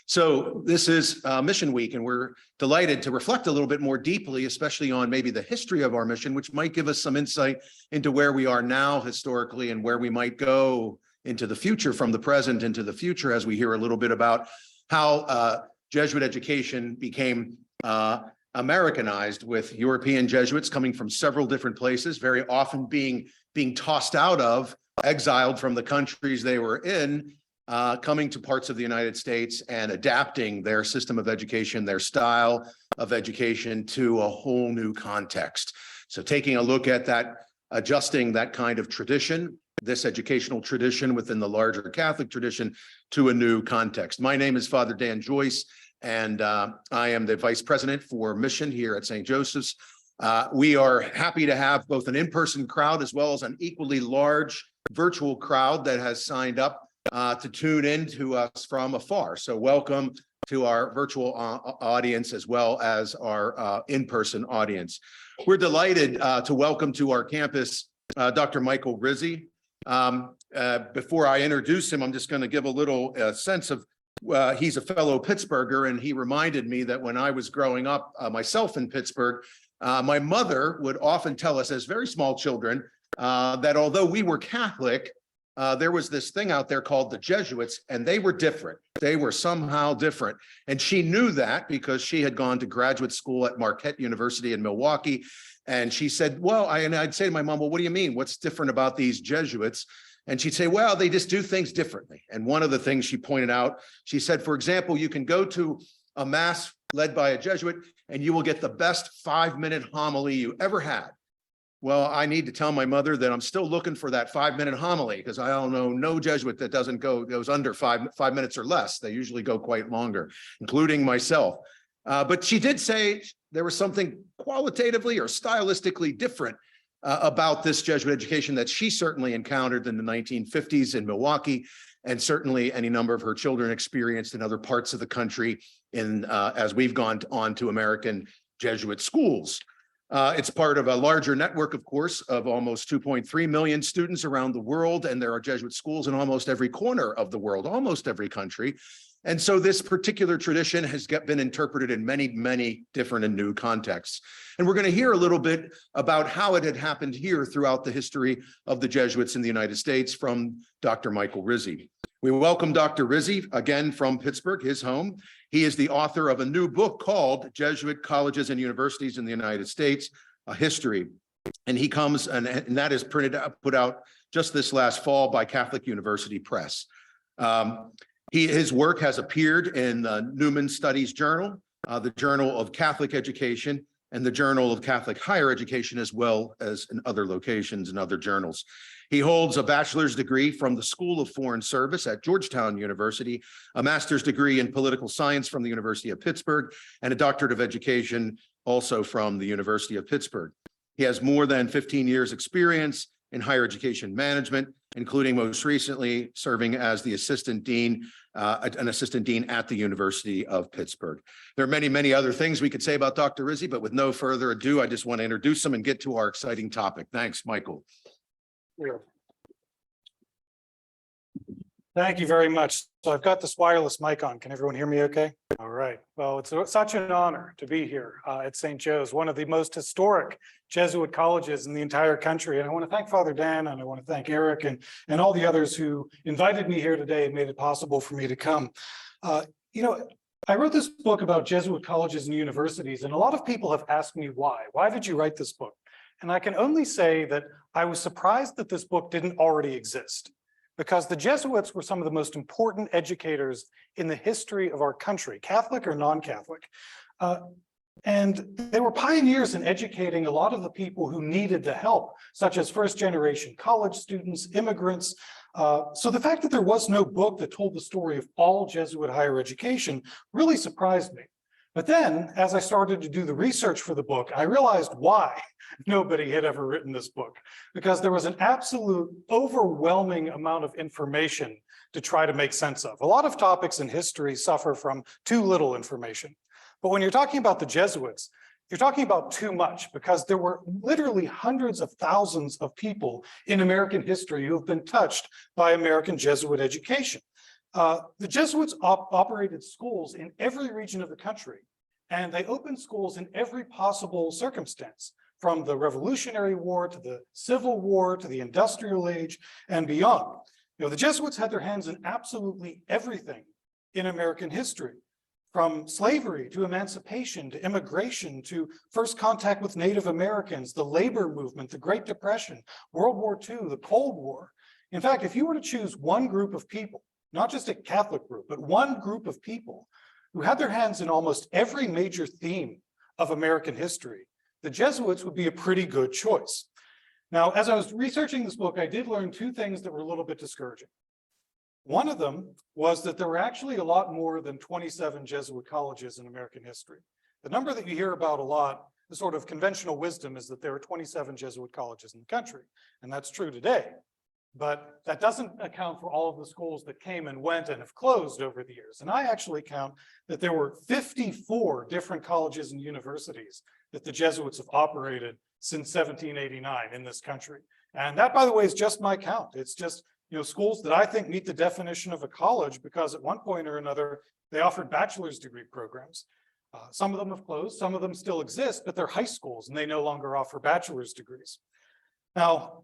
So this is Mission Week, and we're delighted to reflect a little bit more deeply, especially on maybe the history of our mission, which might give us some insight into where we are now historically and where we might go into the future, from the present into the future, as we hear a little bit about how Jesuit education became Americanized, with European Jesuits coming from several different places, very often being tossed out of, exiled from the countries they were in, coming to parts of the United States and adapting their system of education, their style of education to a whole new context. So taking a look at that, adjusting that kind of tradition, this educational tradition within the larger Catholic tradition, to a new context. My name is Father Dan Joyce, and I am the Vice President for Mission here at St. Joseph's. We are happy to have both an in-person crowd as well as an equally large virtual crowd that has signed up to tune in to us from afar. So welcome to our virtual audience as well as our in-person audience. We're delighted to welcome to our campus Dr. Michael Rizzi. Before I introduce him, I'm just going to give a little sense of he's a fellow Pittsburgher, and he reminded me that when I was growing up myself in Pittsburgh, my mother would often tell us as very small children that although we were Catholic, there was this thing out there called the Jesuits, and they were different. They were somehow different. And she knew that because she had gone to graduate school at Marquette University in Milwaukee. And she said, well, I'd say to my mom, well, what do you mean? What's different about these Jesuits? And she'd say, well, they just do things differently. And one of the things she pointed out, she said, for example, you can go to a mass led by a Jesuit and you will get the best 5-minute homily you ever had. Well, I need to tell my mother that I'm still looking for that 5-minute homily, because I don't know no Jesuit that goes under five minutes or less. They usually go quite longer, including myself. But she did say there was something qualitatively or stylistically different about this Jesuit education that she certainly encountered in the 1950s in Milwaukee, and certainly any number of her children experienced in other parts of the country as we've gone on to American Jesuit schools. It's part of a larger network, of course, of almost 2.3 million students around the world, and there are Jesuit schools in almost every corner of the world, almost every country. And so this particular tradition has been interpreted in many, many different and new contexts. And we're going to hear a little bit about how it had happened here throughout the history of the Jesuits in the United States from Dr. Michael Rizzi. We welcome Dr. Rizzi, again from Pittsburgh, his home. He is the author of a new book called Jesuit Colleges and Universities in the United States, A History. And he comes, and that is put out just this last fall by Catholic University Press. His work has appeared in the Newman Studies Journal, the Journal of Catholic Education, and the Journal of Catholic Higher Education, as well as in other locations and other journals. He holds a bachelor's degree from the School of Foreign Service at Georgetown University, a master's degree in political science from the University of Pittsburgh, and a doctorate of education also from the University of Pittsburgh. He has more than 15 years experience in higher education management, including most recently serving as the assistant dean, an assistant dean at the University of Pittsburgh. There are many, many other things we could say about Dr. Rizzi, but with no further ado, I just want to introduce him and get to our exciting topic. Thanks, Michael. Yeah. Thank you very much. So I've got this wireless mic on. Can everyone hear me okay? All right. Well, it's such an honor to be here at St. Joe's, one of the most historic Jesuit colleges in the entire country. And I want to thank Father Dan, and I want to thank Eric and all the others who invited me here today and made it possible for me to come. I wrote this book about Jesuit colleges and universities, and a lot of people have asked me why. Why did you write this book? And I can only say that I was surprised that this book didn't already exist, because the Jesuits were some of the most important educators in the history of our country, Catholic or non-Catholic. And they were pioneers in educating a lot of the people who needed the help, such as first-generation college students, immigrants. So the fact that there was no book that told the story of all Jesuit higher education really surprised me. But then, as I started to do the research for the book, I realized why nobody had ever written this book, because there was an absolute overwhelming amount of information to try to make sense of. A lot of topics in history suffer from too little information. But when you're talking about the Jesuits, you're talking about too much, because there were literally hundreds of thousands of people in American history who have been touched by American Jesuit education. The Jesuits operated schools in every region of the country, and they opened schools in every possible circumstance, from the Revolutionary War to the Civil War to the Industrial Age and beyond. The Jesuits had their hands in absolutely everything in American history, from slavery to emancipation to immigration to first contact with Native Americans, the labor movement, the Great Depression, World War II, the Cold War. In fact, if you were to choose one group of people, not just a Catholic group, but one group of people who had their hands in almost every major theme of American history, the Jesuits would be a pretty good choice. Now, as I was researching this book, I did learn two things that were a little bit discouraging. One of them was that there were actually a lot more than 27 Jesuit colleges in American history. The number that you hear about a lot, the sort of conventional wisdom, is that there are 27 Jesuit colleges in the country, and that's true today. But that doesn't account for all of the schools that came and went and have closed over the years. And I actually count that there were 54 different colleges and universities that the Jesuits have operated since 1789 in this country. And that, by the way, is just my count. It's just, schools that I think meet the definition of a college, because at one point or another, they offered bachelor's degree programs. Some of them have closed, some of them still exist, but they're high schools and they no longer offer bachelor's degrees. Now,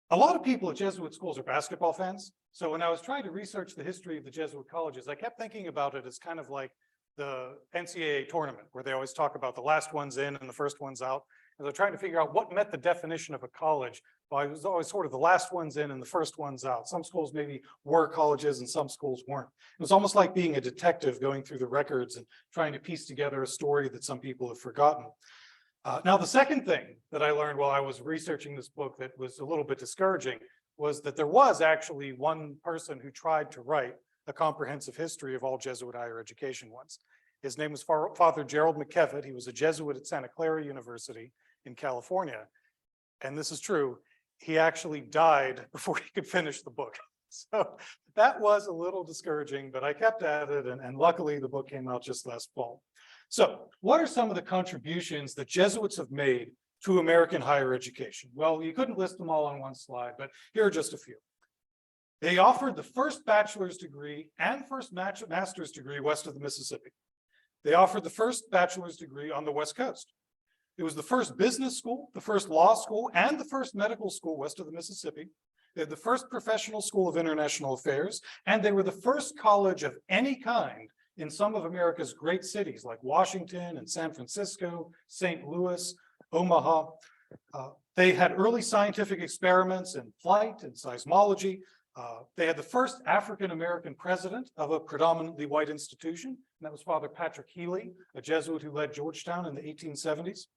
a lot of people at Jesuit schools are basketball fans. So when I was trying to research the history of the Jesuit colleges, I kept thinking about it as kind of like the NCAA tournament, where they always talk about the last ones in and the first ones out. And they're trying to figure out what met the definition of a college. Well, it was always sort of the last ones in and the first ones out. Some schools maybe were colleges and some schools weren't. It was almost like being a detective going through the records and trying to piece together a story that some people have forgotten. Now, the second thing that I learned while I was researching this book that was a little bit discouraging was that there was actually one person who tried to write a comprehensive history of all Jesuit higher education once. His name was Father Gerald McKevitt. He was a Jesuit at Santa Clara University in California. And this is true, he actually died before he could finish the book. So that was a little discouraging, but I kept at it, and luckily the book came out just last fall. So what are some of the contributions that Jesuits have made to American higher education? Well, you couldn't list them all on one slide, but here are just a few. They offered the first bachelor's degree and first master's degree west of the Mississippi. They offered the first bachelor's degree on the West Coast. It was the first business school, the first law school, and the first medical school west of the Mississippi. They had the first professional school of international affairs, and they were the first college of any kind in some of America's great cities like Washington and San Francisco, St. Louis, Omaha. They had early scientific experiments in flight and seismology. They had the first African-American president of a predominantly white institution, and that was Father Patrick Healy, a Jesuit who led Georgetown in the 1870s.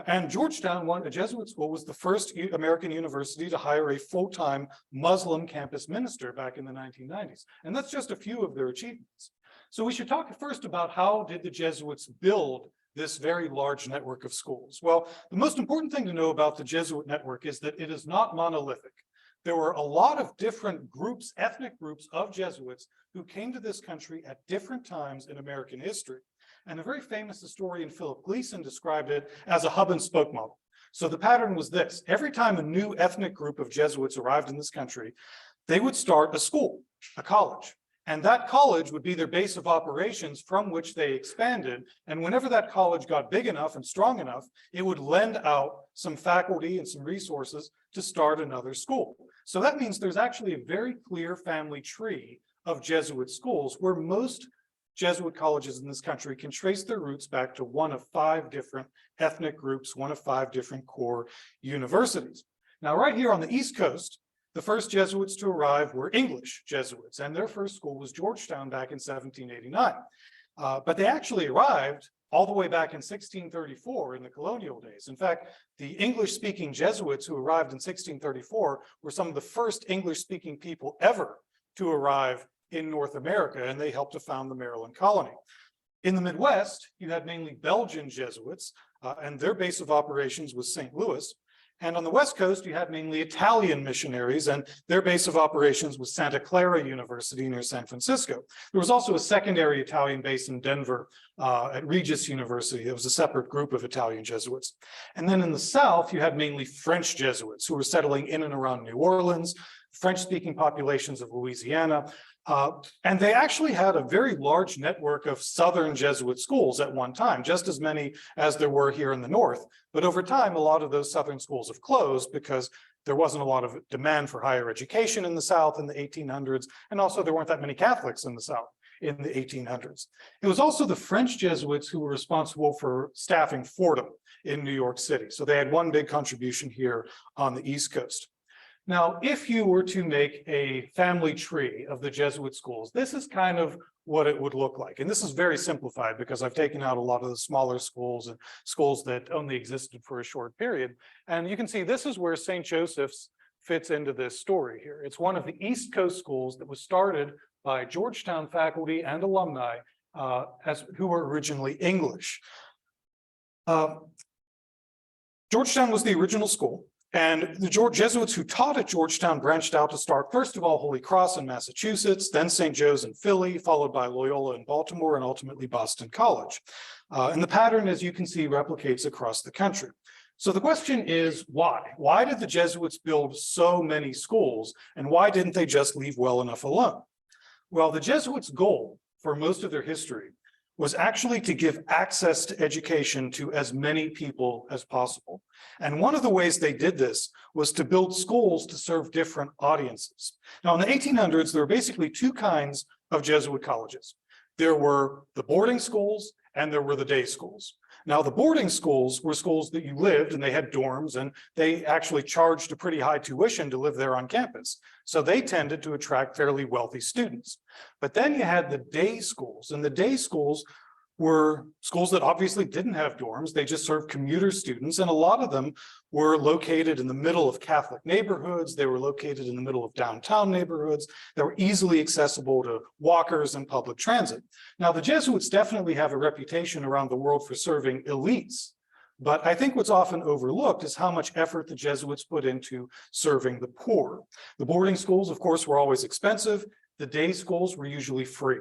And Georgetown, a Jesuit school, was the first American university to hire a full-time Muslim campus minister back in the 1990s. And that's just a few of their achievements. So we should talk first about how did the Jesuits build this very large network of schools. Well, the most important thing to know about the Jesuit network is that it is not monolithic. There were a lot of different groups, ethnic groups of Jesuits who came to this country at different times in American history. And a very famous historian, Philip Gleason, described it as a hub and spoke model. So the pattern was this: every time a new ethnic group of Jesuits arrived in this country, they would start a school, a college. And that college would be their base of operations from which they expanded. And whenever that college got big enough and strong enough, it would lend out some faculty and some resources to start another school. So that means there's actually a very clear family tree of Jesuit schools where most Jesuit colleges in this country can trace their roots back to one of 5 different ethnic groups, one of 5 different core universities. Now, right here on the East Coast, the first Jesuits to arrive were English Jesuits, and their first school was Georgetown back in 1789. But they actually arrived all the way back in 1634 in the colonial days. In fact, the English-speaking Jesuits who arrived in 1634 were some of the first English-speaking people ever to arrive in North America, and they helped to found the Maryland colony. In the Midwest, you had mainly Belgian Jesuits, and their base of operations was St. Louis. And on the West Coast, you had mainly Italian missionaries, and their base of operations was Santa Clara University near San Francisco. There was also a secondary Italian base in Denver at Regis University. It was a separate group of Italian Jesuits. And then in the South, you had mainly French Jesuits who were settling in and around New Orleans, French-speaking populations of Louisiana, And they actually had a very large network of Southern Jesuit schools at one time, just as many as there were here in the North. But over time, a lot of those Southern schools have closed because there wasn't a lot of demand for higher education in the South in the 1800s. And also there weren't that many Catholics in the South in the 1800s. It was also the French Jesuits who were responsible for staffing Fordham in New York City. So they had one big contribution here on the East Coast. Now, if you were to make a family tree of the Jesuit schools, this is kind of what it would look like. And this is very simplified because I've taken out a lot of the smaller schools and schools that only existed for a short period. And you can see this is where St. Joseph's fits into this story here. It's one of the East Coast schools that was started by Georgetown faculty and alumni who were originally English. Georgetown was the original school. And the Jesuits who taught at Georgetown branched out to start, first of all, Holy Cross in Massachusetts, then St. Joe's in Philly, followed by Loyola in Baltimore, and ultimately Boston College. And the pattern, as you can see, replicates across the country. So the question is, why? Why did the Jesuits build so many schools, and why didn't they just leave well enough alone? Well, the Jesuits' goal for most of their history was actually to give access to education to as many people as possible. And one of the ways they did this was to build schools to serve different audiences. Now, in the 1800s, there were basically two kinds of Jesuit colleges. There were the boarding schools and there were the day schools. Now, the boarding schools were schools that you lived and they had dorms and they actually charged a pretty high tuition to live there on campus. So they tended to attract fairly wealthy students. But then you had the day schools, and the day schools were schools that obviously didn't have dorms. They just served commuter students, and a lot of them were located in the middle of Catholic neighborhoods. They were located in the middle of downtown neighborhoods that were easily accessible to walkers and public transit. Now, the Jesuits definitely have a reputation around the world for serving elites, but I think what's often overlooked is how much effort the Jesuits put into serving the poor. The boarding schools, of course, were always expensive. The day schools were usually free.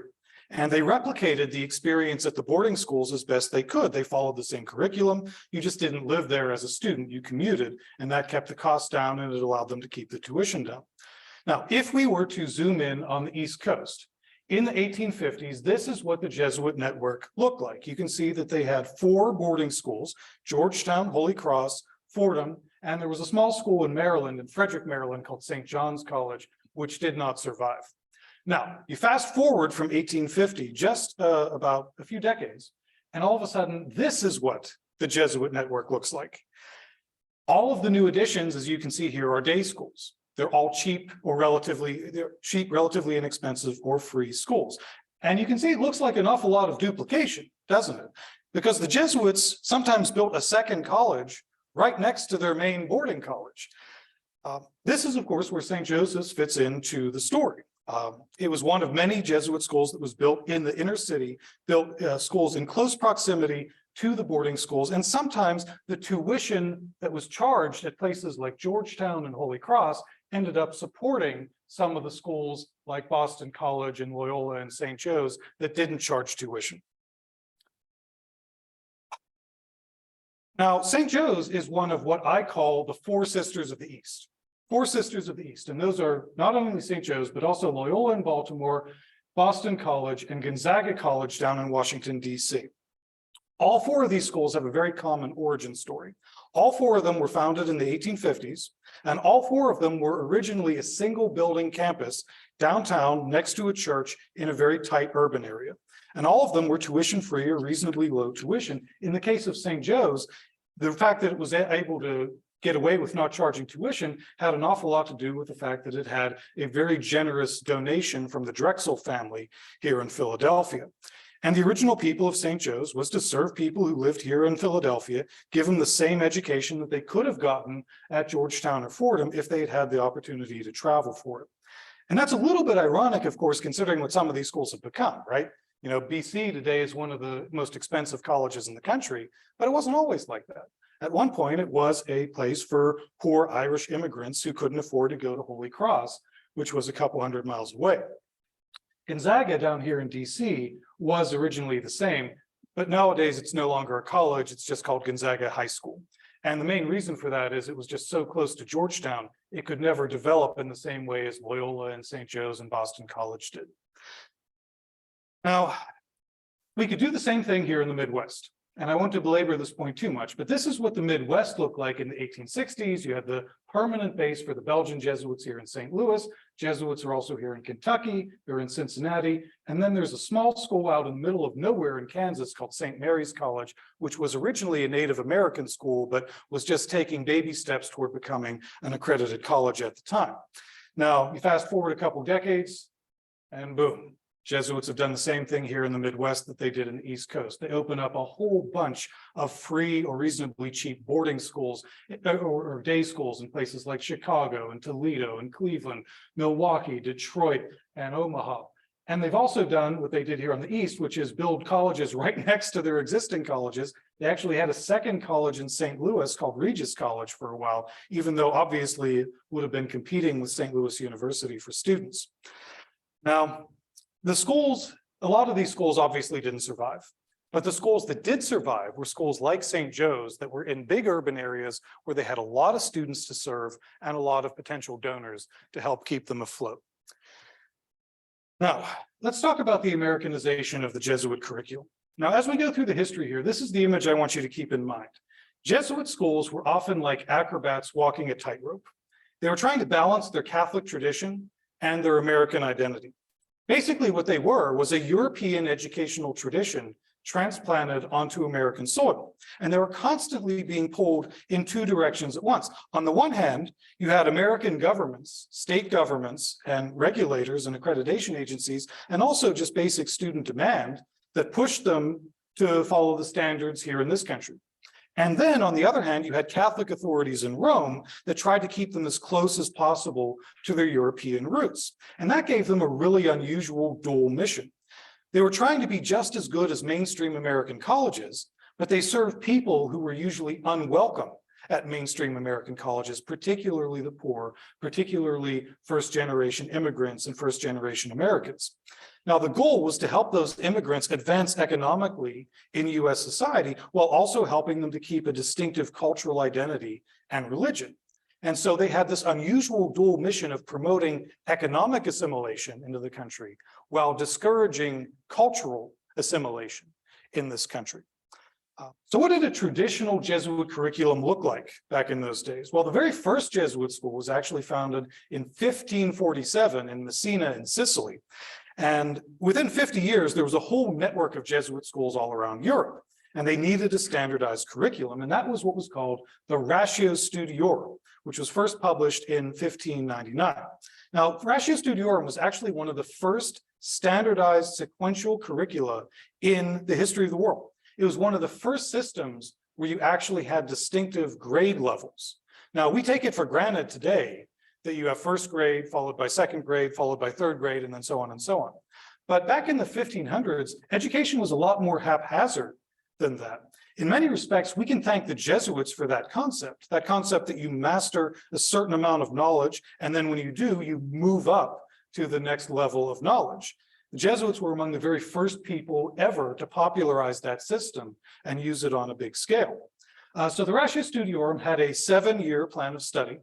And they replicated the experience at the boarding schools as best they could. They followed the same curriculum. You just didn't live there as a student, you commuted, and that kept the costs down and it allowed them to keep the tuition down. Now, if we were to zoom in on the East Coast, in the 1850s, this is what the Jesuit network looked like. You can see that they had 4 boarding schools: Georgetown, Holy Cross, Fordham, and there was a small school in Maryland, in Frederick, Maryland, called St. John's College, which did not survive. Now, you fast forward from 1850, just about a few decades, and all of a sudden, this is what the Jesuit network looks like. All of the new additions, as you can see here, are day schools. They're all cheap, relatively inexpensive, or free schools. And you can see it looks like an awful lot of duplication, doesn't it? Because the Jesuits sometimes built a second college right next to their main boarding college. This is, of course, where St. Joseph's fits into the story. It was one of many Jesuit schools that was built in the inner city, built schools in close proximity to the boarding schools. And sometimes the tuition that was charged at places like Georgetown and Holy Cross ended up supporting some of the schools like Boston College and Loyola and St. Joe's that didn't charge tuition. Now, St. Joe's is one of what I call the 4 Sisters of the East. 4 Sisters of the East, and those are not only St. Joe's, but also Loyola in Baltimore, Boston College, and Gonzaga College down in Washington, D.C. All 4 of these schools have a very common origin story. All 4 of them were founded in the 1850s, and all 4 of them were originally a single building campus downtown next to a church in a very tight urban area. And all of them were tuition-free or reasonably low tuition. In the case of St. Joe's, the fact that it was able to get away with not charging tuition had an awful lot to do with the fact that it had a very generous donation from the Drexel family here in Philadelphia. And the original people of St. Joe's was to serve people who lived here in Philadelphia, give them the same education that they could have gotten at Georgetown or Fordham if they had had the opportunity to travel for it. And that's a little bit ironic, of course, considering what some of these schools have become, right? You know, BC today is one of the most expensive colleges in the country, but it wasn't always like that. At one point, it was a place for poor Irish immigrants who couldn't afford to go to Holy Cross, which was a couple hundred miles away. Gonzaga down here in DC was originally the same, but nowadays it's no longer a college, it's just called Gonzaga High School. And the main reason for that is it was just so close to Georgetown, it could never develop in the same way as Loyola and St. Joe's and Boston College did. Now, we could do the same thing here in the Midwest. And I won't belabor this point too much, but this is what the Midwest looked like in the 1860s. You had the permanent base for the Belgian Jesuits here in St. Louis. Jesuits are also here in Kentucky, they're in Cincinnati. And then there's a small school out in the middle of nowhere in Kansas called St. Mary's College, which was originally a Native American school, but was just taking baby steps toward becoming an accredited college at the time. Now, you fast forward a couple decades, and boom. Jesuits have done the same thing here in the Midwest that they did in the East Coast. They open up a whole bunch of free or reasonably cheap boarding schools or day schools in places like Chicago and Toledo and Cleveland, Milwaukee, Detroit, and Omaha. And they've also done what they did here on the East, which is build colleges right next to their existing colleges. They actually had a second college in St. Louis called Regis College for a while, even though obviously it would have been competing with St. Louis University for students. Now, the schools, a lot of these schools obviously didn't survive, but the schools that did survive were schools like St. Joe's that were in big urban areas where they had a lot of students to serve and a lot of potential donors to help keep them afloat. Now, let's talk about the Americanization of the Jesuit curriculum. Now, as we go through the history here, this is the image I want you to keep in mind. Jesuit schools were often like acrobats walking a tightrope. They were trying to balance their Catholic tradition and their American identity. Basically, what they were was a European educational tradition transplanted onto American soil. And they were constantly being pulled in two directions at once. On the one hand, you had American governments, state governments, and regulators and accreditation agencies, and also just basic student demand that pushed them to follow the standards here in this country. And then on the other hand, you had Catholic authorities in Rome that tried to keep them as close as possible to their European roots. And that gave them a really unusual dual mission. They were trying to be just as good as mainstream American colleges, but they served people who were usually unwelcome at mainstream American colleges, particularly the poor, particularly first-generation immigrants and first-generation Americans. Now, the goal was to help those immigrants advance economically in US society while also helping them to keep a distinctive cultural identity and religion. And so they had this unusual dual mission of promoting economic assimilation into the country while discouraging cultural assimilation in this country. So what did a traditional Jesuit curriculum look like back in those days? Well, the very first Jesuit school was actually founded in 1547 in Messina in Sicily. And within 50 years, there was a whole network of Jesuit schools all around Europe, and they needed a standardized curriculum. And that was what was called the Ratio Studiorum, which was first published in 1599. Now, Ratio Studiorum was actually one of the first standardized sequential curricula in the history of the world. It was one of the first systems where you actually had distinctive grade levels. Now, we take it for granted today that you have first grade, followed by second grade, followed by third grade, and then so on and so on. But back in the 1500s, education was a lot more haphazard than that. In many respects, we can thank the Jesuits for that concept that you master a certain amount of knowledge, and then when you do, you move up to the next level of knowledge. The Jesuits were among the very first people ever to popularize that system and use it on a big scale. So the Ratio Studiorum had a 7-year plan of study.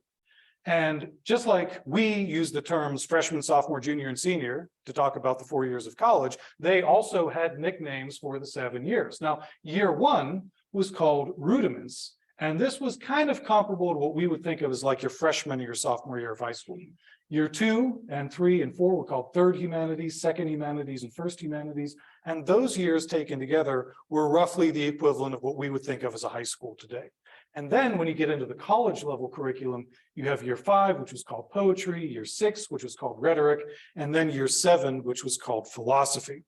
And just like we use the terms freshman, sophomore, junior, and senior to talk about the 4 years of college, they also had nicknames for the 7 years. Now, year 1 was called rudiments, and this was kind of comparable to what we would think of as like your freshman or your sophomore year of high school. Year 2 and 3 and 4 were called third humanities, second humanities, and first humanities. And those years taken together were roughly the equivalent of what we would think of as a high school today. And then when you get into the college level curriculum, you have year 5, which was called poetry, year 6, which was called rhetoric, and then year 7, which was called philosophy.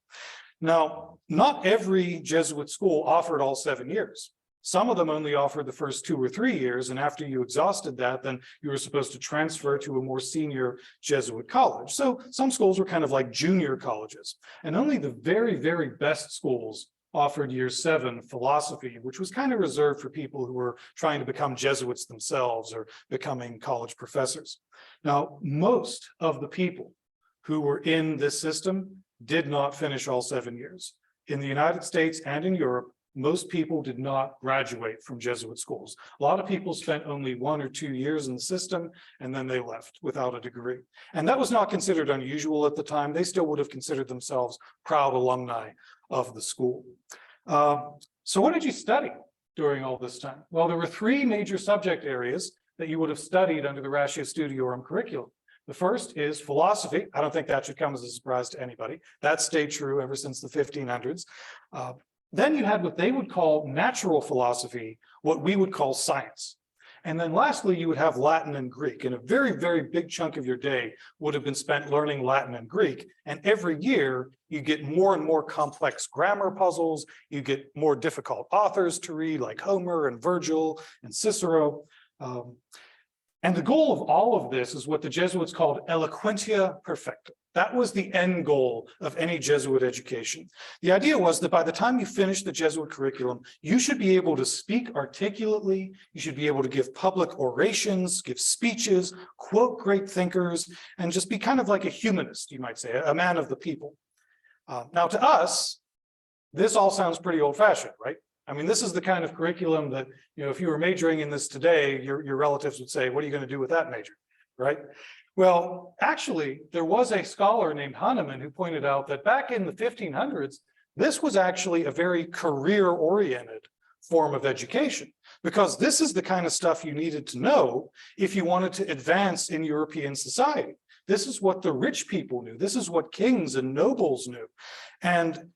Now, not every Jesuit school offered all 7 years. Some of them only offered the first 2 or 3 years, and after you exhausted that, then you were supposed to transfer to a more senior Jesuit college. So some schools were kind of like junior colleges, and only the very, very best schools offered year 7 philosophy, which was kind of reserved for people who were trying to become Jesuits themselves or becoming college professors. Now, most of the people who were in this system did not finish all 7 years. In the United States and in Europe, most people did not graduate from Jesuit schools. A lot of people spent only 1 or 2 years in the system, and then they left without a degree. And that was not considered unusual at the time. They still would have considered themselves proud alumni of the school. So what did you study during all this time? Well, there were 3 major subject areas that you would have studied under the Ratio Studiorum curriculum. The first is philosophy. I don't think that should come as a surprise to anybody. That stayed true ever since the 1500s. Then you had what they would call natural philosophy, what we would call science. And then lastly, you would have Latin and Greek, and a very, very big chunk of your day would have been spent learning Latin and Greek. And every year you get more and more complex grammar puzzles, you get more difficult authors to read like Homer and Virgil and Cicero. And the goal of all of this is what the Jesuits called eloquentia perfecta. That was the end goal of any Jesuit education. The idea was that by the time you finish the Jesuit curriculum, you should be able to speak articulately, you should be able to give public orations, give speeches, quote great thinkers, and just be kind of like a humanist, you might say, a man of the people. Now to us, this all sounds pretty old-fashioned, right? I mean, this is the kind of curriculum that, you know, if you were majoring in this today, your relatives would say, what are you going to do with that major, right? Well, actually, there was a scholar named Hahnemann who pointed out that back in the 1500s, this was actually a very career-oriented form of education, because this is the kind of stuff you needed to know if you wanted to advance in European society. This is what the rich people knew. This is what kings and nobles knew. And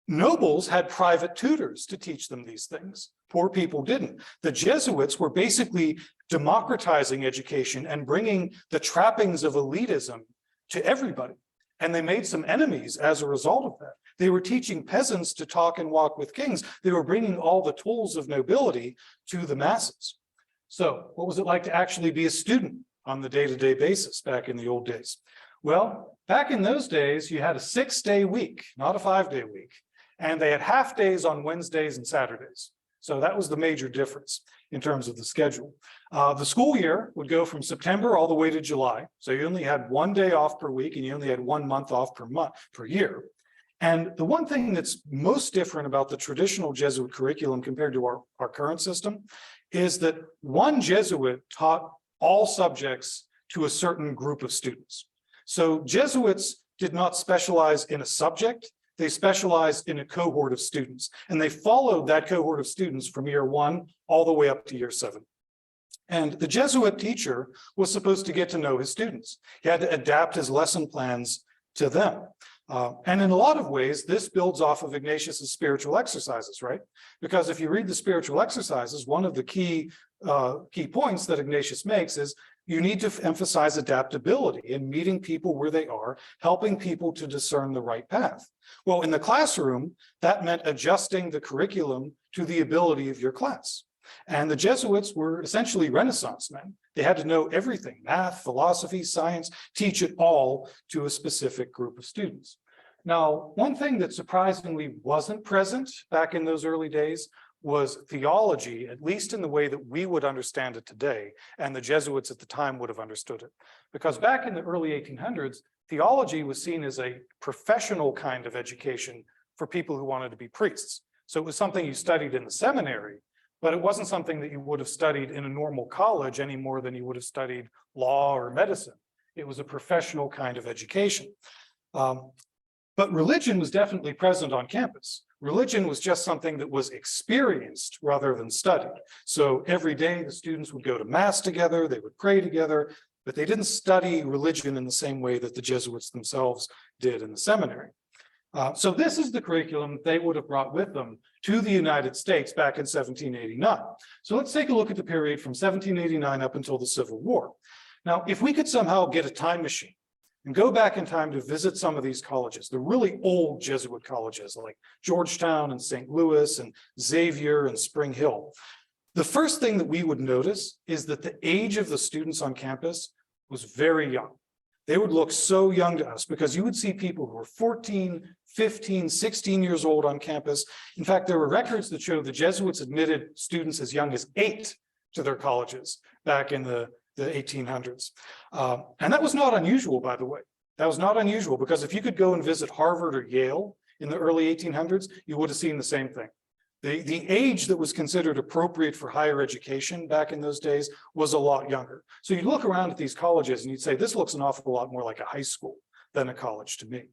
nobles had private tutors to teach them these things. Poor people didn't. The Jesuits were basically democratizing education and bringing the trappings of elitism to everybody. And they made some enemies as a result of that. They were teaching peasants to talk and walk with kings. They were bringing all the tools of nobility to the masses. So what was it like to actually be a student on the day-to-day basis back in the old days? Well, back in those days, you had a 6-day week, not a 5-day week. And they had half days on Wednesdays and Saturdays. So that was the major difference in terms of the schedule. The school year would go from September all the way to July. So you only had 1 day off per week, and you only had 1 month off per year. And the one thing that's most different about the traditional Jesuit curriculum compared to our current system is that one Jesuit taught all subjects to a certain group of students. So Jesuits did not specialize in a subject. They specialized in a cohort of students, and they followed that cohort of students from year 1 all the way up to year 7. And the Jesuit teacher was supposed to get to know his students. He had to adapt his lesson plans to them. And in a lot of ways, this builds off of Ignatius's spiritual exercises, right? Because if you read the spiritual exercises, one of the key points that Ignatius makes is you need to emphasize adaptability in meeting people where they are, helping people to discern the right path. Well, in the classroom, that meant adjusting the curriculum to the ability of your class. And the Jesuits were essentially Renaissance men. They had to know everything, math, philosophy, science, teach it all to a specific group of students. Now, one thing that surprisingly wasn't present back in those early days was theology, at least in the way that we would understand it today, and the Jesuits at the time would have understood it. Because back in the early 1800s, theology was seen as a professional kind of education for people who wanted to be priests. So it was something you studied in the seminary, but it wasn't something that you would have studied in a normal college any more than you would have studied law or medicine. It was a professional kind of education. But religion was definitely present on campus. Religion was just something that was experienced rather than studied. So every day the students would go to mass together, they would pray together, but they didn't study religion in the same way that the Jesuits themselves did in the seminary. So this is the curriculum they would have brought with them to the United States back in 1789. So let's take a look at the period from 1789 up until the Civil War. Now, if we could somehow get a time machine and go back in time to visit some of these colleges, the really old Jesuit colleges like Georgetown and St. Louis and Xavier and Spring Hill, the first thing that we would notice is that the age of the students on campus was very young. They would look so young to us because you would see people who were 14, 15, 16 years old on campus. In fact, there were records that show the Jesuits admitted students as young as 8 to their colleges back in the 1800s. And that was not unusual, by the way. That was not unusual because if you could go and visit Harvard or Yale in the early 1800s, you would have seen the same thing. The age that was considered appropriate for higher education back in those days was a lot younger. So you'd look around at these colleges and you'd say, this looks an awful lot more like a high school than a college to me.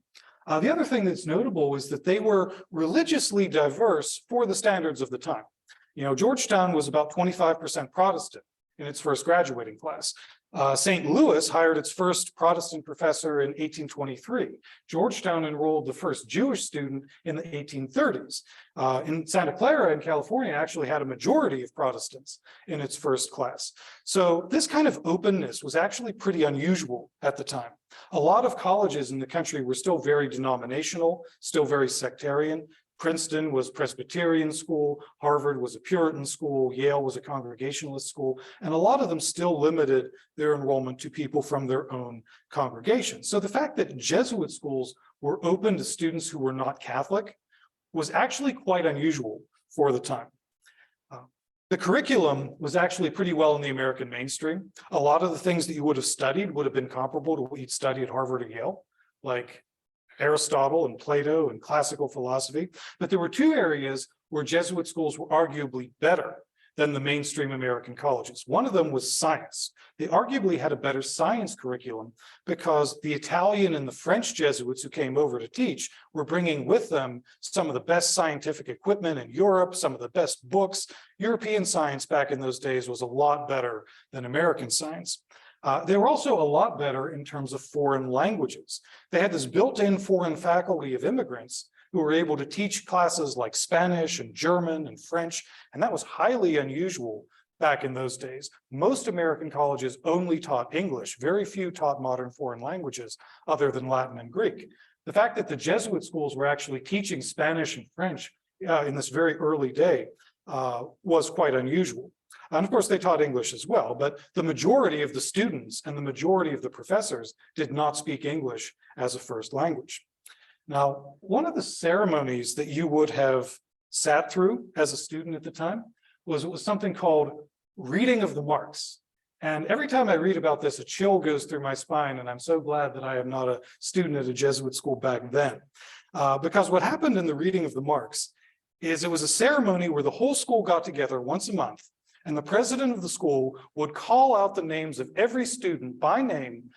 The other thing that's notable is that they were religiously diverse for the standards of the time. You know, Georgetown was about 25% Protestant in its first graduating class. St. Louis hired its first Protestant professor in 1823. Georgetown enrolled the first Jewish student in the 1830s. In Santa Clara in California actually had a majority of Protestants in its first class. So this kind of openness was actually pretty unusual at the time. A lot of colleges in the country were still very denominational, still very sectarian. Princeton was Presbyterian school, Harvard was a Puritan school, Yale was a Congregationalist school, and a lot of them still limited their enrollment to people from their own congregation. So the fact that Jesuit schools were open to students who were not Catholic was actually quite unusual for the time. The curriculum was actually pretty well in the American mainstream. A lot of the things that you would have studied would have been comparable to what you'd study at Harvard or Yale, like Aristotle and Plato and classical philosophy. But there were two areas where Jesuit schools were arguably better than the mainstream American colleges. One of them was science. They arguably had a better science curriculum because the Italian and the French Jesuits who came over to teach were bringing with them some of the best scientific equipment in Europe, some of the best books. European science back in those days was a lot better than American science. They were also a lot better in terms of foreign languages. They had this built-in foreign faculty of immigrants who were able to teach classes like Spanish and German and French, and that was highly unusual back in those days. Most American colleges only taught English. Very few taught modern foreign languages other than Latin and Greek. The fact that the Jesuit schools were actually teaching Spanish and French in this very early day was quite unusual. And of course, they taught English as well, but the majority of the students and the majority of the professors did not speak English as a first language. Now, one of the ceremonies that you would have sat through as a student at the time was something called reading of the marks. And every time I read about this, a chill goes through my spine, and I'm so glad that I am not a student at a Jesuit school back then. Because what happened in the reading of the marks is it was a ceremony where the whole school got together once a month, and the president of the school would call out the names of every student by name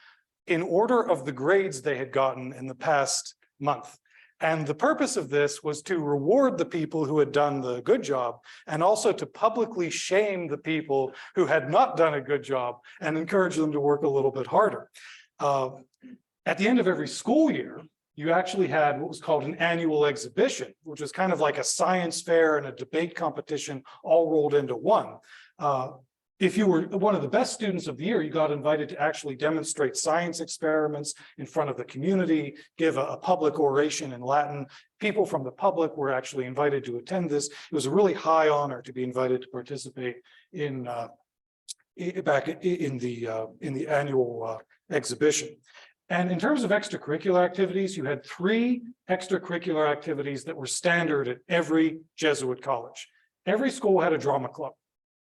in order of the grades they had gotten in the past month. And the purpose of this was to reward the people who had done the good job and also to publicly shame the people who had not done a good job and encourage them to work a little bit harder. At the end of every school year, you actually had what was called an annual exhibition, which was kind of like a science fair and a debate competition all rolled into one. If you were one of the best students of the year, you got invited to actually demonstrate science experiments in front of the community, give a public oration in Latin. People from the public were actually invited to attend this. It was a really high honor to be invited to participate in the annual exhibition. And in terms of extracurricular activities, you had 3 extracurricular activities that were standard at every Jesuit college. Every school had a drama club.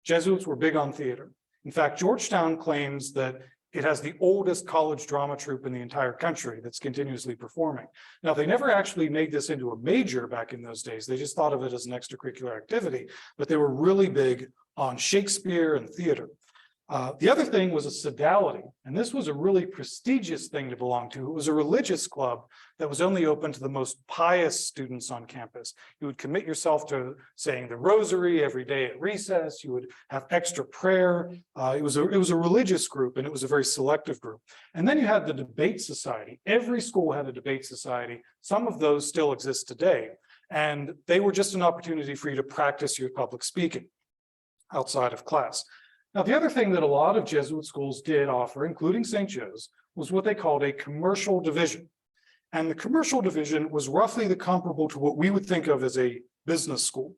Jesuits were big on theater. In fact, Georgetown claims that it has the oldest college drama troupe in the entire country that's continuously performing. Now, they never actually made this into a major back in those days. They just thought of it as an extracurricular activity, but they were really big on Shakespeare and theater. The other thing was a sodality, and this was a really prestigious thing to belong to. It was a religious club that was only open to the most pious students on campus. You would commit yourself to saying the rosary every day at recess. You would have extra prayer. It was a religious group, and it was a very selective group. And then you had the debate society. Every school had a debate society. Some of those still exist today, and they were just an opportunity for you to practice your public speaking outside of class. Now, the other thing that a lot of Jesuit schools did offer, including St. Joe's, was what they called a commercial division. And the commercial division was roughly the comparable to what we would think of as a business school.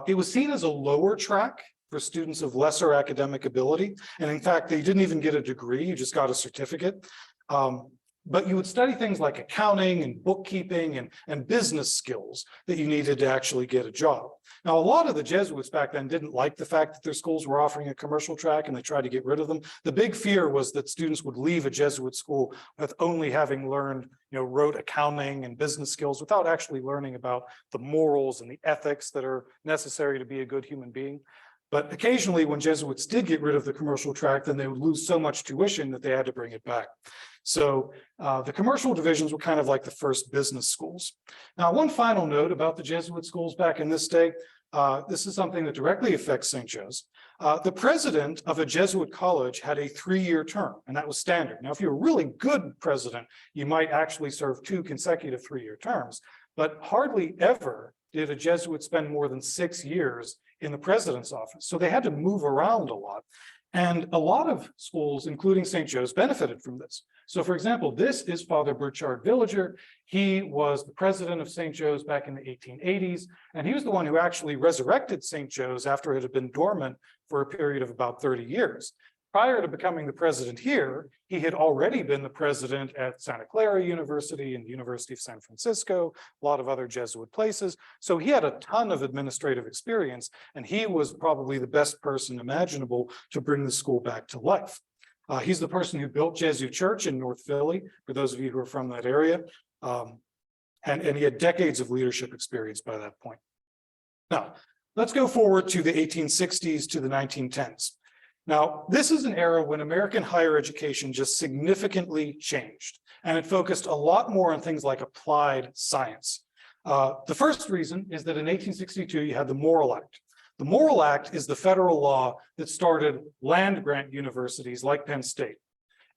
It was seen as a lower track for students of lesser academic ability. And in fact, they didn't even get a degree, you just got a certificate. But you would study things like accounting and bookkeeping and business skills that you needed to actually get a job. Now, a lot of the Jesuits back then didn't like the fact that their schools were offering a commercial track, and they tried to get rid of them. The big fear was that students would leave a Jesuit school with only having learned, rote accounting and business skills without actually learning about the morals and the ethics that are necessary to be a good human being. But occasionally when Jesuits did get rid of the commercial track, then they would lose so much tuition that they had to bring it back. So the commercial divisions were kind of like the first business schools. Now, one final note about the Jesuit schools back in this day, this is something that directly affects St. Joe's. The president of a Jesuit college had a 3-year term, and that was standard. Now, if you're a really good president, you might actually serve 2 consecutive 3-year terms, but hardly ever did a Jesuit spend more than 6 years in the president's office. So they had to move around a lot. And a lot of schools, including St. Joe's, benefited from this. So for example, this is Father Burchard Villager. He was the president of St. Joe's back in the 1880s, and he was the one who actually resurrected St. Joe's after it had been dormant for a period of about 30 years. Prior to becoming the president here, he had already been the president at Santa Clara University and the University of San Francisco, a lot of other Jesuit places. So he had a ton of administrative experience, and he was probably the best person imaginable to bring the school back to life. He's the person who built Jesuit Church in North Philly, for those of you who are from that area. And he had decades of leadership experience by that point. Now, let's go forward to the 1860s to the 1910s. Now, this is an era when American higher education just significantly changed, and it focused a lot more on things like applied science. The first reason is that in 1862, you had the Morrill Act. The Morrill Act is the federal law that started land-grant universities like Penn State.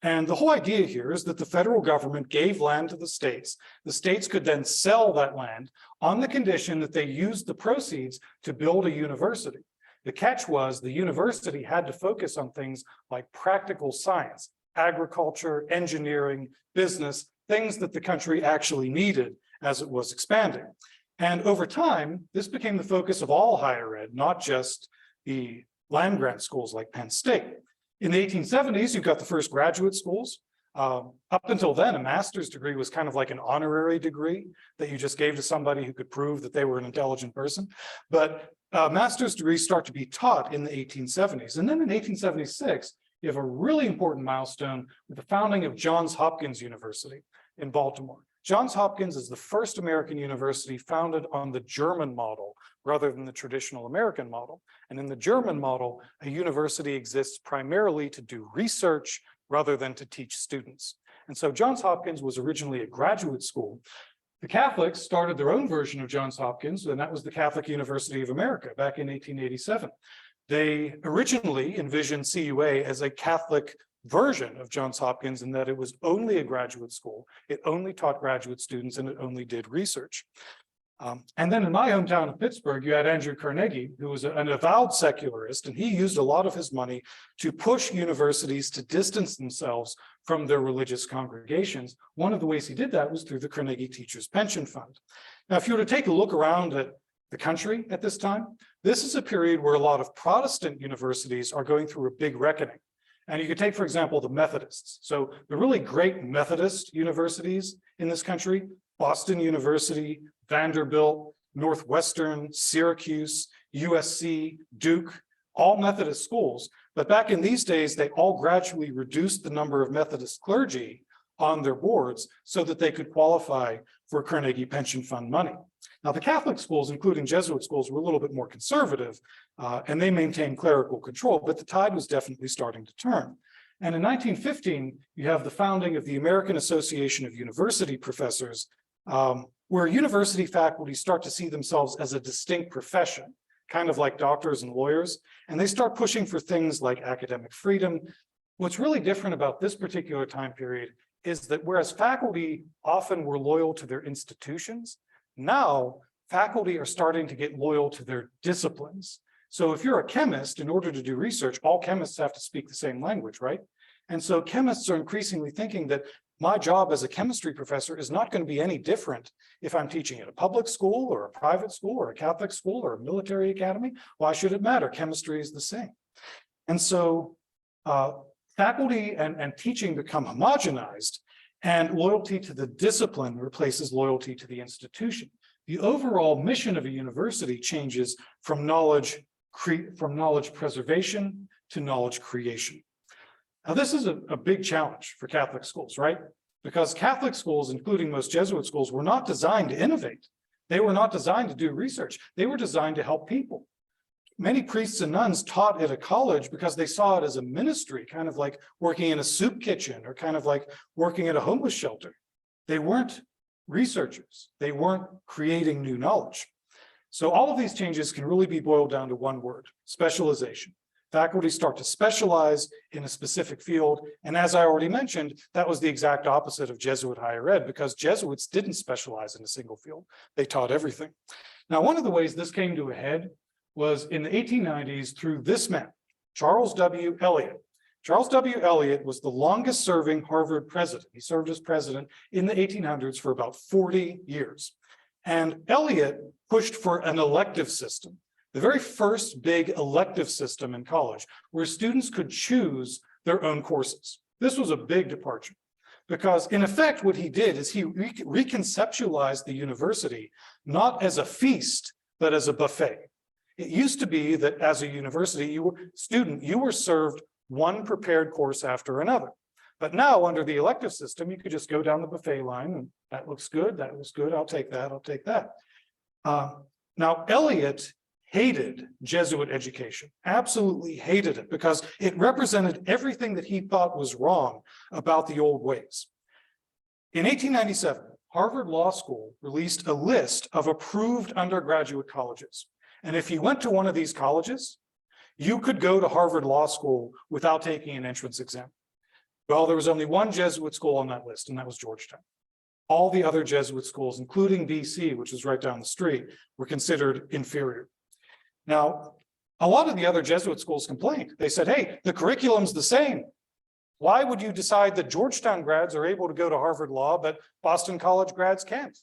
And the whole idea here is that the federal government gave land to the states. The states could then sell that land on the condition that they used the proceeds to build a university. The catch was the university had to focus on things like practical science, agriculture, engineering, business, things that the country actually needed as it was expanding. And over time, this became the focus of all higher ed, not just the land-grant schools like Penn State. In the 1870s, you've got the first graduate schools. Up until then, a master's degree was kind of like an honorary degree that you just gave to somebody who could prove that they were an intelligent person. But master's degrees start to be taught in the 1870s. And then in 1876, you have a really important milestone with the founding of Johns Hopkins University in Baltimore. Johns Hopkins is the first American university founded on the German model rather than the traditional American model. And in the German model, a university exists primarily to do research rather than to teach students. And so Johns Hopkins was originally a graduate school. The Catholics started their own version of Johns Hopkins, and that was the Catholic University of America back in 1887. They originally envisioned CUA as a Catholic version of Johns Hopkins in that it was only a graduate school, it only taught graduate students, and it only did research. And then in my hometown of Pittsburgh, you had Andrew Carnegie, who was an avowed secularist, and he used a lot of his money to push universities to distance themselves from their religious congregations. One of the ways he did that was through the Carnegie Teachers Pension Fund. Now, if you were to take a look around at the country at this time, this is a period where a lot of Protestant universities are going through a big reckoning. And you could take, for example, the Methodists. So the really great Methodist universities in this country, Boston University, Vanderbilt, Northwestern, Syracuse, USC, Duke, all Methodist schools. But back in these days, they all gradually reduced the number of Methodist clergy on their boards so that they could qualify for Carnegie Pension Fund money. Now, the Catholic schools, including Jesuit schools, were a little bit more conservative, and they maintained clerical control, but the tide was definitely starting to turn. And in 1915, you have the founding of the American Association of University Professors, where university faculty start to see themselves as a distinct profession, kind of like doctors and lawyers, and they start pushing for things like academic freedom. What's really different about this particular time period is that whereas faculty often were loyal to their institutions, now faculty are starting to get loyal to their disciplines. So if you're a chemist, in order to do research, all chemists have to speak the same language, right? And so chemists are increasingly thinking that my job as a chemistry professor is not going to be any different if I'm teaching at a public school or a private school or a Catholic school or a military academy. Why should it matter? Chemistry is the same. And so faculty and teaching become homogenized. And loyalty to the discipline replaces loyalty to the institution. The overall mission of a university changes from knowledge preservation to knowledge creation. Now, this is a big challenge for Catholic schools, right? Because Catholic schools, including most Jesuit schools, were not designed to innovate. They were not designed to do research. They were designed to help people. Many priests and nuns taught at a college because they saw it as a ministry, kind of like working in a soup kitchen or kind of like working at a homeless shelter. They weren't researchers. They weren't creating new knowledge. So all of these changes can really be boiled down to one word: specialization. Faculty start to specialize in a specific field. And as I already mentioned, that was the exact opposite of Jesuit higher ed, because Jesuits didn't specialize in a single field. They taught everything. Now, one of the ways this came to a head was in the 1890s through this man, Charles W. Eliot. Charles W. Eliot was the longest serving Harvard president. He served as president in the 1800s for about 40 years. And Eliot pushed for an elective system, the very first big elective system in college, where students could choose their own courses. This was a big departure, because in effect, what he did is he reconceptualized the university not as a feast, but as a buffet. It used to be that as a university, you were served one prepared course after another. But now, under the elective system, you could just go down the buffet line and that looks good, I'll take that, I'll take that. Now, Eliot hated Jesuit education, absolutely hated it, because it represented everything that he thought was wrong about the old ways. In 1897, Harvard Law School released a list of approved undergraduate colleges. And if you went to one of these colleges, you could go to Harvard Law School without taking an entrance exam. Well, there was only one Jesuit school on that list, and that was Georgetown. All the other Jesuit schools, including BC, which is right down the street, were considered inferior. Now, a lot of the other Jesuit schools complained. They said, hey, the curriculum's the same. Why would you decide that Georgetown grads are able to go to Harvard Law, but Boston College grads can't?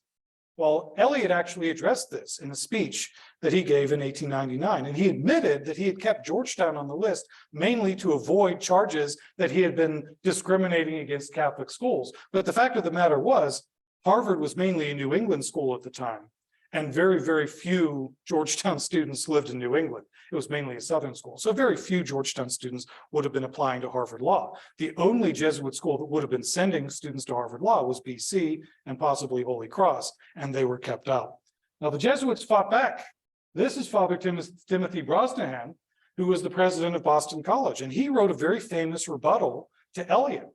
Well, Eliot actually addressed this in a speech that he gave in 1899, and he admitted that he had kept Georgetown on the list mainly to avoid charges that he had been discriminating against Catholic schools. But the fact of the matter was, Harvard was mainly a New England school at the time, and very, very few Georgetown students lived in New England. It was mainly a Southern school. So very few Georgetown students would have been applying to Harvard Law. The only Jesuit school that would have been sending students to Harvard Law was BC and possibly Holy Cross, and they were kept out. Now, the Jesuits fought back. This is Father Timothy Brosnahan, who was the president of Boston College, and he wrote a very famous rebuttal to Eliot.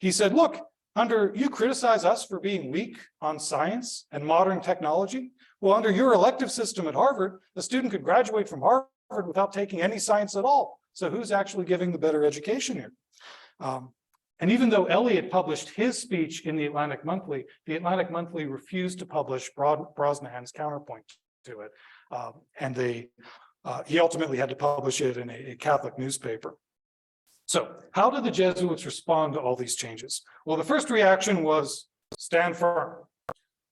He said, look, you criticize us for being weak on science and modern technology. Well, under your elective system at Harvard, a student could graduate from Harvard without taking any science at all. So who's actually giving the better education here? And even though Eliot published his speech in the Atlantic Monthly refused to publish Brosnahan's counterpoint to it. And he ultimately had to publish it in a Catholic newspaper. So how did the Jesuits respond to all these changes? Well, the first reaction was stand firm.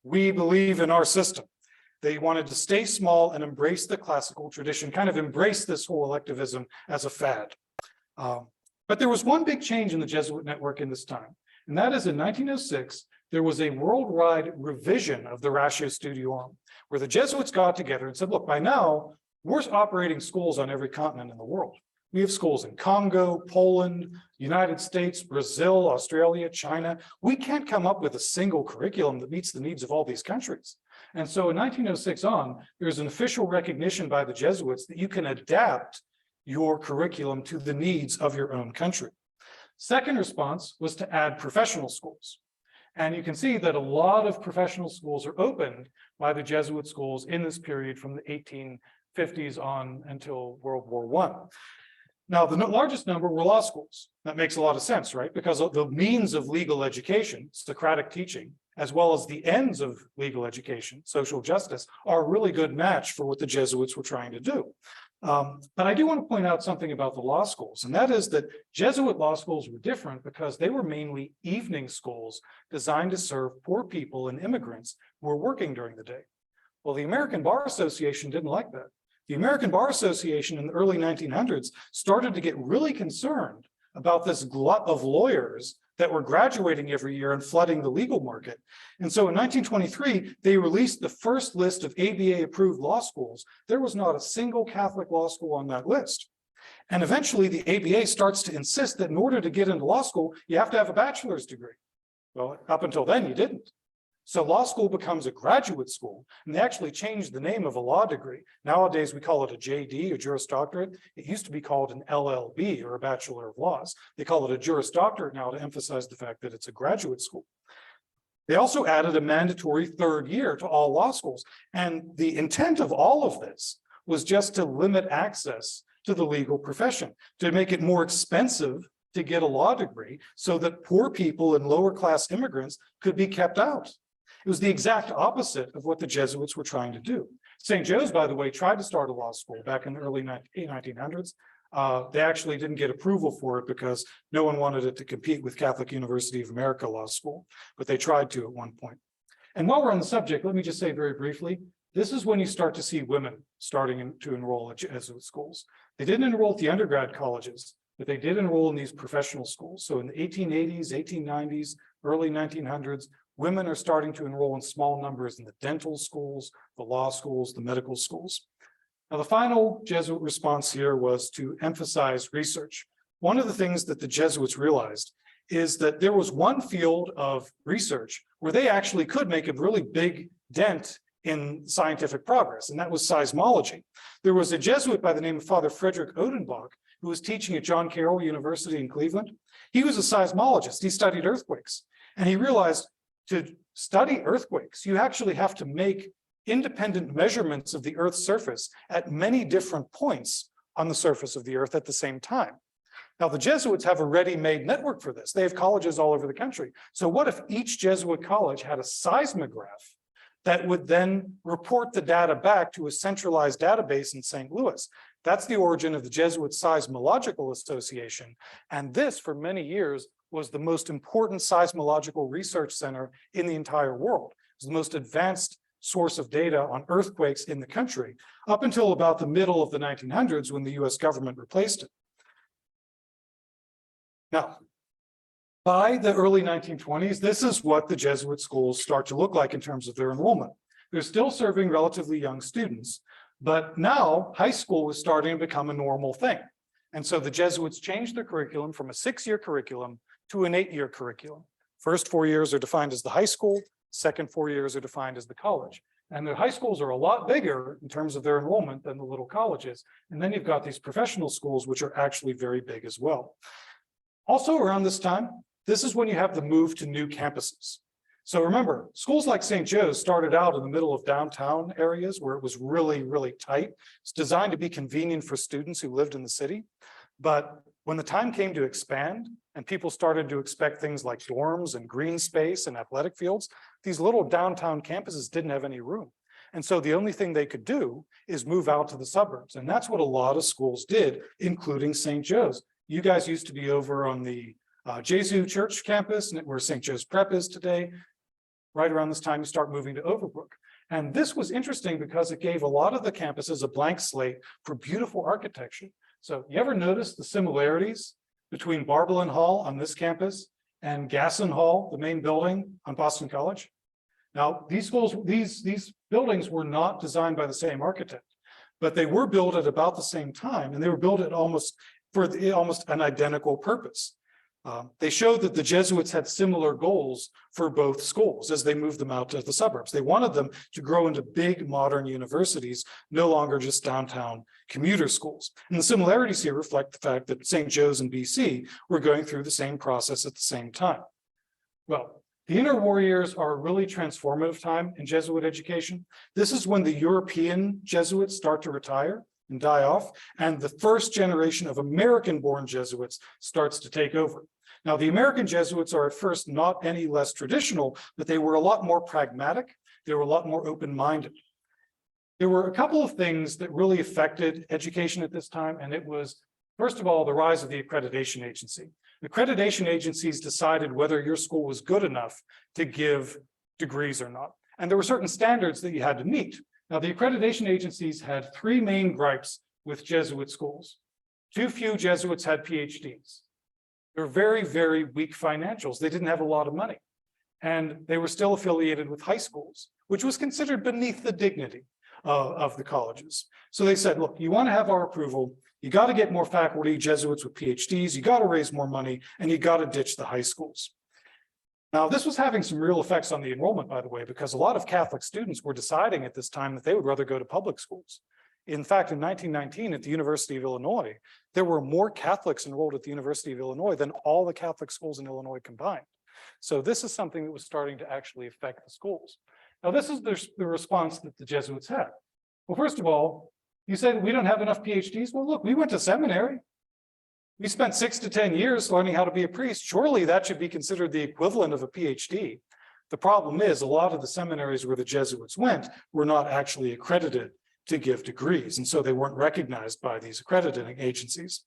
We believe in our system. They wanted to stay small and embrace the classical tradition, kind of embrace this whole electivism as a fad. But there was one big change in the Jesuit network in this time, and that is in 1906, there was a worldwide revision of the Ratio Studiorum, where the Jesuits got together and said, look, by now, we're operating schools on every continent in the world. We have schools in Congo, Poland, United States, Brazil, Australia, China. We can't come up with a single curriculum that meets the needs of all these countries. And so in 1906 on, there's an official recognition by the Jesuits that you can adapt your curriculum to the needs of your own country. Second response was to add professional schools. And you can see that a lot of professional schools are opened by the Jesuit schools in this period from the 1850s on until World War I. Now, the largest number were law schools. That makes a lot of sense, right? Because the means of legal education, Socratic teaching, as well as the ends of legal education, social justice, are a really good match for what the Jesuits were trying to do. But I do want to point out something about the law schools, and that is that Jesuit law schools were different because they were mainly evening schools designed to serve poor people and immigrants who were working during the day. Well, the American Bar Association didn't like that. The American Bar Association in the early 1900s started to get really concerned about this glut of lawyers that were graduating every year and flooding the legal market. And so in 1923, they released the first list of ABA-approved law schools. There was not a single Catholic law school on that list. And eventually the ABA starts to insist that in order to get into law school, you have to have a bachelor's degree. Well, up until then, you didn't. So law school becomes a graduate school, and they actually changed the name of a law degree. Nowadays, we call it a JD, a Juris Doctorate. It used to be called an LLB, or a Bachelor of Laws. They call it a Juris Doctorate now to emphasize the fact that it's a graduate school. They also added a mandatory third year to all law schools. And the intent of all of this was just to limit access to the legal profession, to make it more expensive to get a law degree so that poor people and lower class immigrants could be kept out. It was the exact opposite of what the Jesuits were trying to do. St. Joe's, by the way, tried to start a law school back in the early 1900s. They actually didn't get approval for it because no one wanted it to compete with Catholic University of America Law School, but they tried to at one point. And while we're on the subject, let me just say very briefly, this is when you start to see women starting to enroll at Jesuit schools. They didn't enroll at the undergrad colleges, but they did enroll in these professional schools. So in the 1880s, 1890s, early 1900s, women are starting to enroll in small numbers in the dental schools, the law schools, the medical schools. Now, the final Jesuit response here was to emphasize research. One of the things that the Jesuits realized is that there was one field of research where they actually could make a really big dent in scientific progress, and that was seismology. There was a Jesuit by the name of Father Frederick Odenbach, who was teaching at John Carroll University in Cleveland. He was a seismologist. He studied earthquakes, and he realized to study earthquakes, you actually have to make independent measurements of the Earth's surface at many different points on the surface of the Earth at the same time. Now, the Jesuits have a ready-made network for this. They have colleges all over the country. So what if each Jesuit college had a seismograph that would then report the data back to a centralized database in St. Louis? That's the origin of the Jesuit Seismological Association. And this, for many years, was the most important seismological research center in the entire world. It was the most advanced source of data on earthquakes in the country, up until about the middle of the 1900s when the US government replaced it. Now, by the early 1920s, this is what the Jesuit schools start to look like in terms of their enrollment. They're still serving relatively young students, but now high school was starting to become a normal thing. And so the Jesuits changed their curriculum from a 6-year curriculum to an 8-year curriculum. First 4 years are defined as the high school, second 4 years are defined as the college. And the high schools are a lot bigger in terms of their enrollment than the little colleges. And then you've got these professional schools, which are actually very big as well. Also around this time, this is when you have the move to new campuses. So remember, schools like St. Joe's started out in the middle of downtown areas where it was really, really tight. It's designed to be convenient for students who lived in the city. But when the time came to expand and people started to expect things like dorms and green space and athletic fields, these little downtown campuses didn't have any room. And so the only thing they could do is move out to the suburbs. And that's what a lot of schools did, including St. Joe's. You guys used to be over on the Jesuit Church campus, where St. Joe's Prep is today. Right around this time, you start moving to Overbrook. And this was interesting because it gave a lot of the campuses a blank slate for beautiful architecture. So you ever notice the similarities between Barbelin Hall on this campus and Gasson Hall, the main building on Boston College? Now, these schools, these buildings were not designed by the same architect, but they were built at about the same time, and they were built at almost an identical purpose. They showed that the Jesuits had similar goals for both schools as they moved them out to the suburbs. They wanted them to grow into big modern universities, no longer just downtown commuter schools. And the similarities here reflect the fact that St. Joe's and BC were going through the same process at the same time. Well, the interwar years are a really transformative time in Jesuit education. This is when the European Jesuits start to retire and die off, and the first generation of American-born Jesuits starts to take over. Now, the American Jesuits are at first not any less traditional, but they were a lot more pragmatic. They were a lot more open-minded. There were a couple of things that really affected education at this time, and it was, first of all, the rise of the accreditation agency. Accreditation agencies decided whether your school was good enough to give degrees or not. And there were certain standards that you had to meet. Now, the accreditation agencies had 3 main gripes with Jesuit schools. Too few Jesuits had PhDs. They were very, very weak financials. They didn't have a lot of money. And they were still affiliated with high schools, which was considered beneath the dignity of the colleges. So they said, look, you want to have our approval, you got to get more faculty, Jesuits with PhDs, you got to raise more money, and you got to ditch the high schools. Now, this was having some real effects on the enrollment, by the way, because a lot of Catholic students were deciding at this time that they would rather go to public schools. In fact, in 1919, at the University of Illinois, there were more Catholics enrolled at the University of Illinois than all the Catholic schools in Illinois combined. So this is something that was starting to actually affect the schools. Now, this is the response that the Jesuits had. Well, first of all, you said we don't have enough PhDs. Well, look, we went to seminary. We spent 6 to 10 years learning how to be a priest. Surely that should be considered the equivalent of a PhD. The problem is a lot of the seminaries where the Jesuits went were not actually accredited to give degrees, and so they weren't recognized by these accrediting agencies.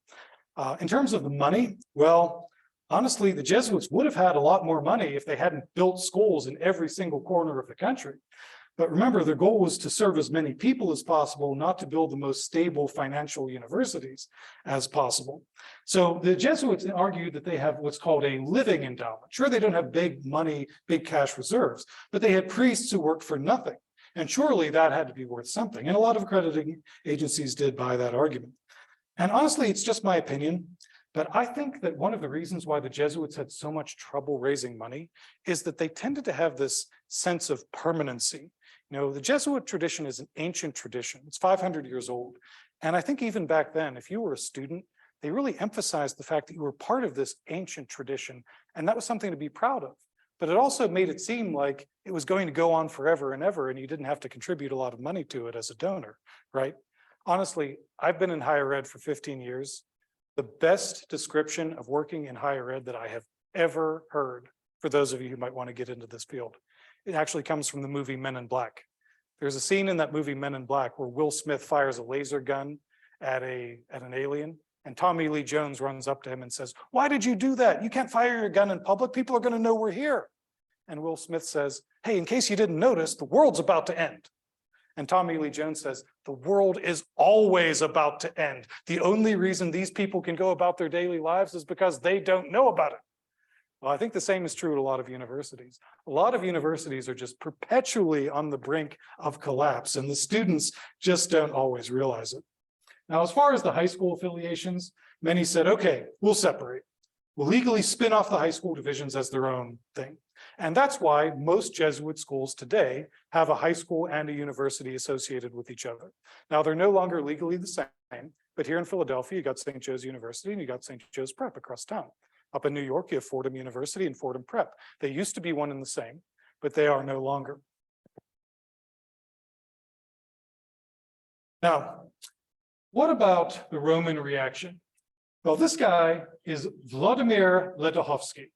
In terms of the money, well, honestly, the Jesuits would have had a lot more money if they hadn't built schools in every single corner of the country. But remember, their goal was to serve as many people as possible, not to build the most stable financial universities as possible. So the Jesuits argued that they have what's called a living endowment. Sure, they don't have big money, big cash reserves, but they had priests who worked for nothing. And surely that had to be worth something. And a lot of accrediting agencies did buy that argument. And honestly, it's just my opinion, but I think that one of the reasons why the Jesuits had so much trouble raising money is that they tended to have this sense of permanency. You know, the Jesuit tradition is an ancient tradition. It's 500 years old. And I think even back then, if you were a student, they really emphasized the fact that you were part of this ancient tradition. And that was something to be proud of. But it also made it seem like it was going to go on forever and ever, and you didn't have to contribute a lot of money to it as a donor, right? Honestly, I've been in higher ed for 15 years. The best description of working in higher ed that I have ever heard, for those of you who might want to get into this field, it actually comes from the movie Men in Black. There's a scene in that movie Men in Black where Will Smith fires a laser gun at an alien, and Tommy Lee Jones runs up to him and says, "Why did you do that? You can't fire your gun in public. People are going to know we're here." And Will Smith says, "Hey, in case you didn't notice, the world's about to end." And Tommy Lee Jones says, "The world is always about to end. The only reason these people can go about their daily lives is because they don't know about it." Well, I think the same is true at a lot of universities. A lot of universities are just perpetually on the brink of collapse, and the students just don't always realize it. Now, as far as the high school affiliations, many said, okay, we'll separate. We'll legally spin off the high school divisions as their own thing. And that's why most Jesuit schools today have a high school and a university associated with each other. Now, they're no longer legally the same, but here in Philadelphia, you got St. Joe's University and you got St. Joe's Prep across town. Up in New York, you have Fordham University and Fordham Prep. They used to be one and the same, but they are no longer. Now, what about the Roman reaction? Well, this guy is Vladimir Ledachovsky.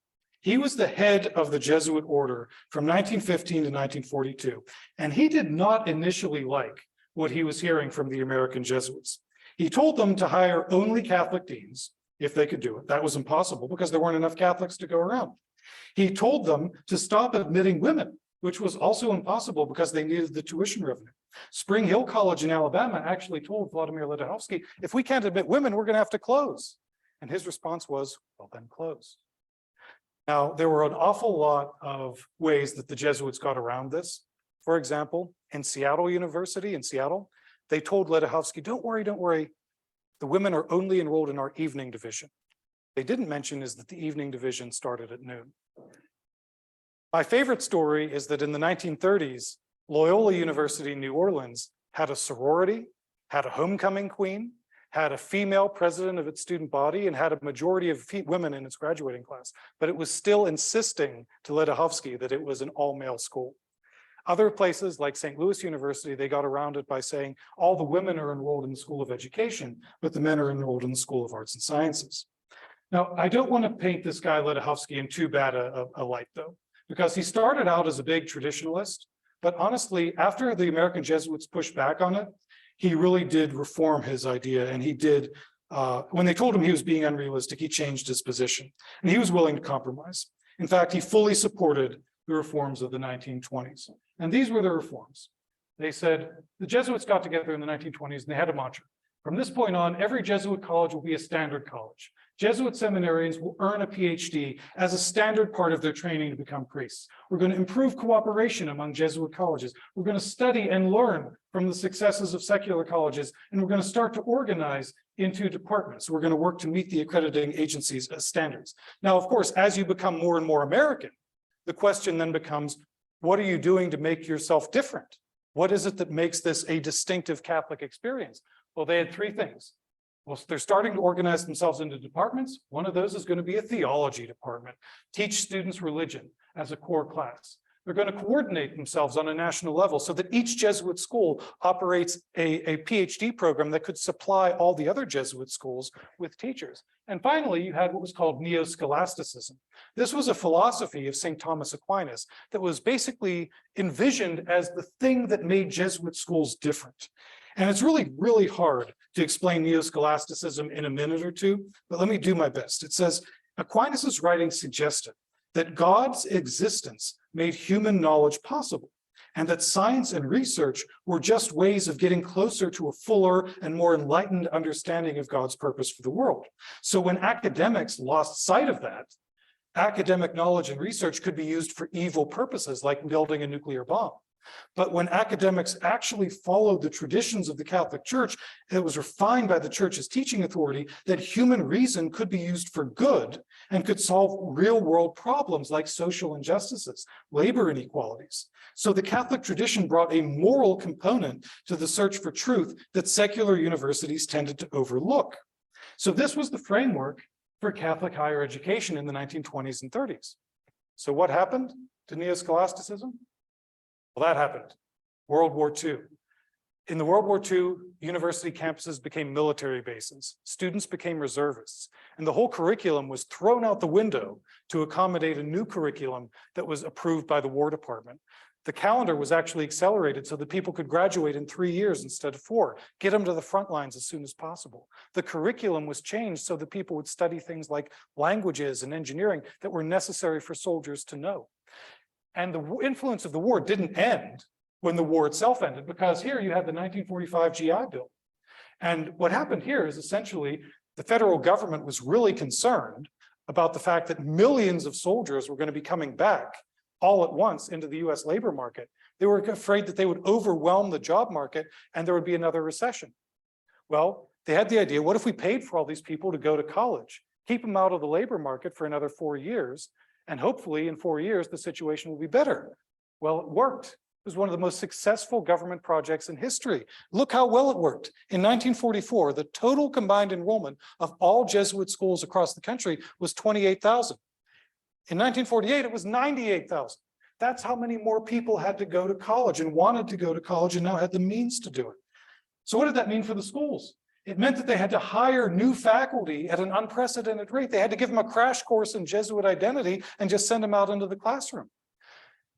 He was the head of the Jesuit order from 1915 to 1942, and he did not initially like what he was hearing from the American Jesuits. He told them to hire only Catholic deans if they could do it. That was impossible because there weren't enough Catholics to go around. He told them to stop admitting women, which was also impossible because they needed the tuition revenue. Spring Hill College in Alabama actually told Vladimir Ledachovsky, if we can't admit women, we're going to have to close. And his response was, well, then close. Now, there were an awful lot of ways that the Jesuits got around this. For example, in Seattle University in Seattle, they told Ledachovsky, don't worry. The women are only enrolled in our evening division. They didn't mention is that the evening division started at noon. My favorite story is that in the 1930s, Loyola University in New Orleans had a sorority, had a homecoming queen, had a female president of its student body, and had a majority of women in its graduating class. But it was still insisting to Ledachovsky that it was an all-male school. Other places like St. Louis University, they got around it by saying all the women are enrolled in the School of Education, but the men are enrolled in the School of Arts and Sciences. Now, I don't want to paint this guy Ledachovsky in too bad a light, though, because he started out as a big traditionalist, but honestly, after the American Jesuits pushed back on it, he really did reform his idea, and he did, when they told him he was being unrealistic, he changed his position, and he was willing to compromise. In fact, he fully supported the reforms of the 1920s. And these were the reforms. They said, the Jesuits got together in the 1920s and they had a mantra. From this point on, every Jesuit college will be a standard college. Jesuit seminarians will earn a PhD as a standard part of their training to become priests. We're going to improve cooperation among Jesuit colleges. We're going to study and learn from the successes of secular colleges, and we're going to start to organize into departments. We're going to work to meet the accrediting agencies' standards. Now, of course, as you become more and more American, the question then becomes, what are you doing to make yourself different? What is it that makes this a distinctive Catholic experience? Well, they had three things. Well, they're starting to organize themselves into departments. One of those is going to be a theology department, teach students religion as a core class. They're going to coordinate themselves on a national level so that each Jesuit school operates a PhD program that could supply all the other Jesuit schools with teachers. And finally, you had what was called neo-scholasticism. This was a philosophy of St. Thomas Aquinas that was basically envisioned as the thing that made Jesuit schools different. And it's really, really hard to explain neo-scholasticism in a minute or two, but let me do my best. It says, Aquinas's writings suggested that God's existence made human knowledge possible, and that science and research were just ways of getting closer to a fuller and more enlightened understanding of God's purpose for the world. So when academics lost sight of that, academic knowledge and research could be used for evil purposes, like building a nuclear bomb. But when academics actually followed the traditions of the Catholic Church, it was refined by the Church's teaching authority that human reason could be used for good and could solve real-world problems like social injustices, labor inequalities. So the Catholic tradition brought a moral component to the search for truth that secular universities tended to overlook. So this was the framework for Catholic higher education in the 1920s and 30s. So what happened to neo-scholasticism? Well, that happened. World War II. In the World War II, university campuses became military bases. Students became reservists. And the whole curriculum was thrown out the window to accommodate a new curriculum that was approved by the War Department. The calendar was actually accelerated so that people could graduate in 3 years instead of 4, get them to the front lines as soon as possible. The curriculum was changed so that people would study things like languages and engineering that were necessary for soldiers to know. And the influence of the war didn't end when the war itself ended, because here you had the 1945 GI Bill. And what happened here is essentially the federal government was really concerned about the fact that millions of soldiers were going to be coming back all at once into the US labor market. They were afraid that they would overwhelm the job market and there would be another recession. Well, they had the idea, what if we paid for all these people to go to college, keep them out of the labor market for another 4 years, and hopefully in 4 years, the situation will be better. Well, it worked. It was one of the most successful government projects in history. Look how well it worked. In 1944, the total combined enrollment of all Jesuit schools across the country was 28,000. In 1948, it was 98,000. That's how many more people had to go to college and wanted to go to college and now had the means to do it. So what did that mean for the schools? It meant that they had to hire new faculty at an unprecedented rate. They had to give them a crash course in Jesuit identity and just send them out into the classroom.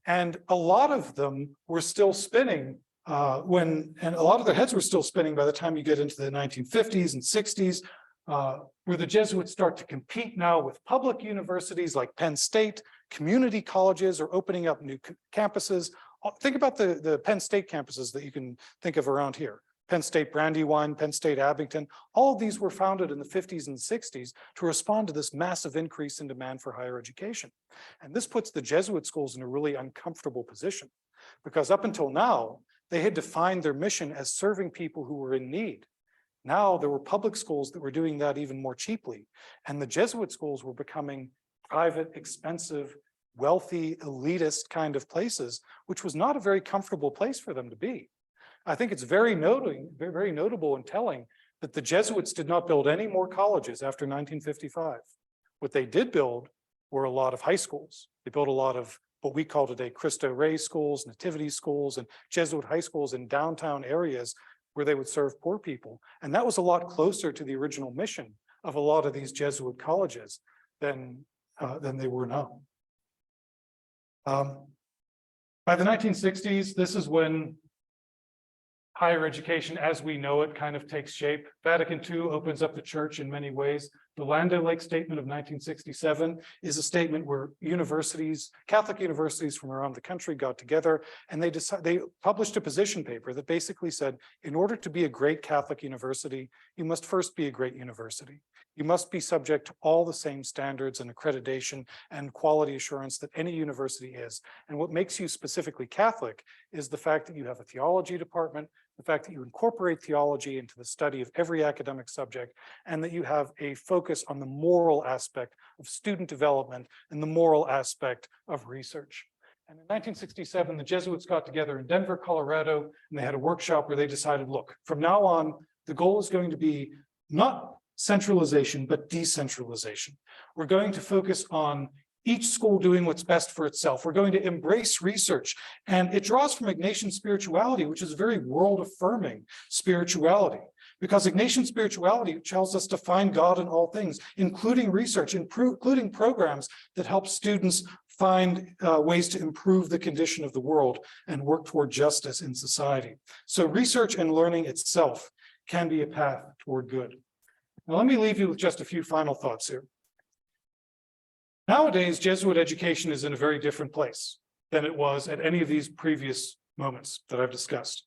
And a lot of them were still spinning and a lot of their heads were still spinning by the time you get into the 1950s and 60s, where the Jesuits start to compete now with public universities like Penn State. Community colleges are opening up new campuses. Think about the Penn State campuses that you can think of around here. Penn State Brandywine, Penn State Abington, all of these were founded in the 50s and 60s to respond to this massive increase in demand for higher education. And this puts the Jesuit schools in a really uncomfortable position, because up until now, they had defined their mission as serving people who were in need. Now there were public schools that were doing that even more cheaply. And the Jesuit schools were becoming private, expensive, wealthy, elitist kind of places, which was not a very comfortable place for them to be. I think it's very notable and telling that the Jesuits did not build any more colleges after 1955. What they did build were a lot of high schools. They built a lot of what we call today Cristo Rey schools, nativity schools, and Jesuit high schools in downtown areas where they would serve poor people. And that was a lot closer to the original mission of a lot of these Jesuit colleges than they were now. By the 1960s, this is when higher education as we know it kind of takes shape. Vatican II opens up the church in many ways. The Land O'Lakes Statement of 1967 is a statement where universities, Catholic universities from around the country got together and they published a position paper that basically said, in order to be a great Catholic university, you must first be a great university. You must be subject to all the same standards and accreditation and quality assurance that any university is. And what makes you specifically Catholic is the fact that you have a theology department, the fact that you incorporate theology into the study of every academic subject, and that you have a focus on the moral aspect of student development and the moral aspect of research. And in 1967, the Jesuits got together in Denver, Colorado, and they had a workshop where they decided, look, from now on, the goal is going to be not centralization, but decentralization. We're going to focus on each school doing what's best for itself. We're going to embrace research. And it draws from Ignatian spirituality, which is very world-affirming spirituality. Because Ignatian spirituality tells us to find God in all things, including research, including programs that help students find ways to improve the condition of the world and work toward justice in society. So research and learning itself can be a path toward good. Now, let me leave you with just a few final thoughts here. Nowadays, Jesuit education is in a very different place than it was at any of these previous moments that I've discussed.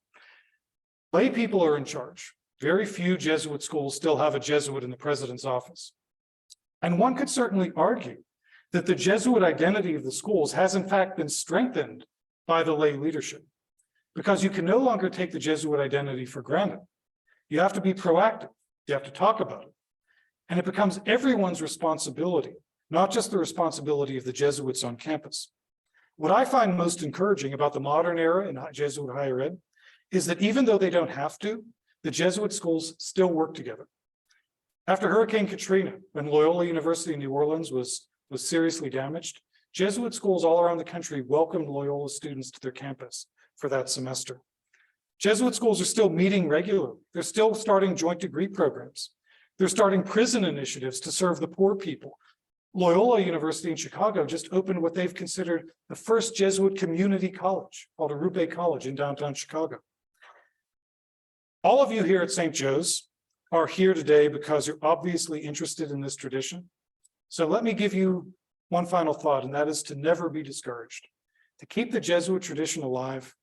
Lay people are in charge. Very few Jesuit schools still have a Jesuit in the president's office. And one could certainly argue that the Jesuit identity of the schools has in fact been strengthened by the lay leadership, because you can no longer take the Jesuit identity for granted. You have to be proactive. You have to talk about it. And it becomes everyone's responsibility, not just the responsibility of the Jesuits on campus. What I find most encouraging about the modern era in Jesuit higher ed is that even though they don't have to, the Jesuit schools still work together. After Hurricane Katrina, when Loyola University in New Orleans was seriously damaged, Jesuit schools all around the country welcomed Loyola students to their campus for that semester. Jesuit schools are still meeting regularly. They're still starting joint degree programs. They're starting prison initiatives to serve the poor people. Loyola University in Chicago just opened what they've considered the first Jesuit community college, called Arrupe College in downtown Chicago. All of you here at St. Joe's are here today because you're obviously interested in this tradition. So let me give you one final thought, and that is to never be discouraged. To keep the Jesuit tradition alive,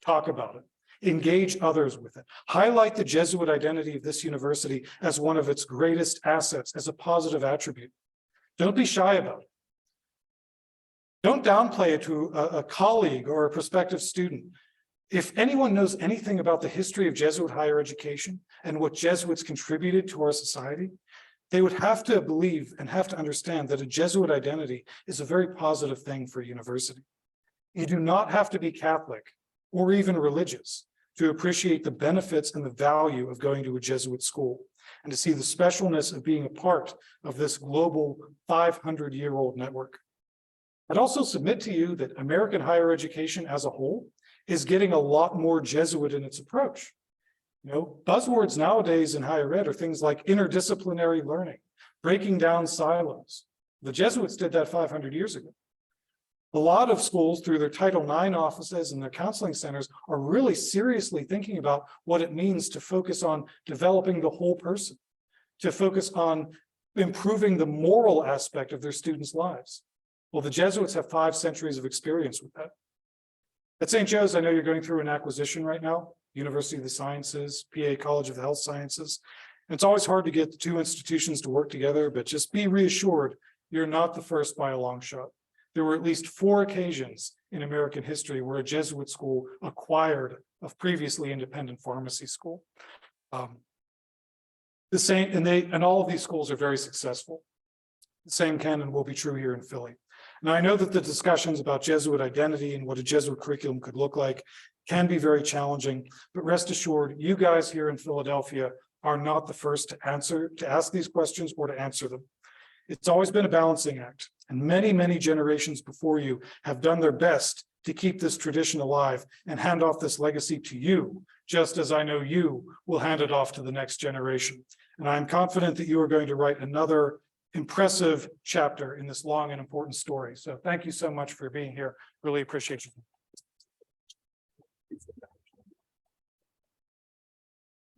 talk about it. Engage others with it. Highlight the Jesuit identity of this university as one of its greatest assets, as a positive attribute. Don't be shy about it. Don't downplay it to a colleague or a prospective student. If anyone knows anything about the history of Jesuit higher education and what Jesuits contributed to our society, they would have to believe and have to understand that a Jesuit identity is a very positive thing for a university. You do not have to be Catholic or even religious to appreciate the benefits and the value of going to a Jesuit school and to see the specialness of being a part of this global 500-year-old network. I'd also submit to you that American higher education as a whole is getting a lot more Jesuit in its approach. You know, buzzwords nowadays in higher ed are things like interdisciplinary learning, breaking down silos. The Jesuits did that 500 years ago. A lot of schools, through their Title IX offices and their counseling centers, are really seriously thinking about what it means to focus on developing the whole person, to focus on improving the moral aspect of their students' lives. Well, the Jesuits have 5 centuries of experience with that. At St. Joe's, I know you're going through an acquisition right now, University of the Sciences, PA College of the Health Sciences. And it's always hard to get the 2 institutions to work together, but just be reassured, you're not the first by a long shot. There were at least 4 occasions in American history where a Jesuit school acquired a previously independent pharmacy school. And all of these schools are very successful. The same can and will be true here in Philly. Now, I know that the discussions about Jesuit identity and what a Jesuit curriculum could look like can be very challenging, but rest assured, you guys here in Philadelphia are not the first to ask these questions or to answer them. It's always been a balancing act, and many, many generations before you have done their best to keep this tradition alive and hand off this legacy to you, just as I know you will hand it off to the next generation. And I'm confident that you are going to write another impressive chapter in this long and important story. So thank you so much for being here. Really appreciate you.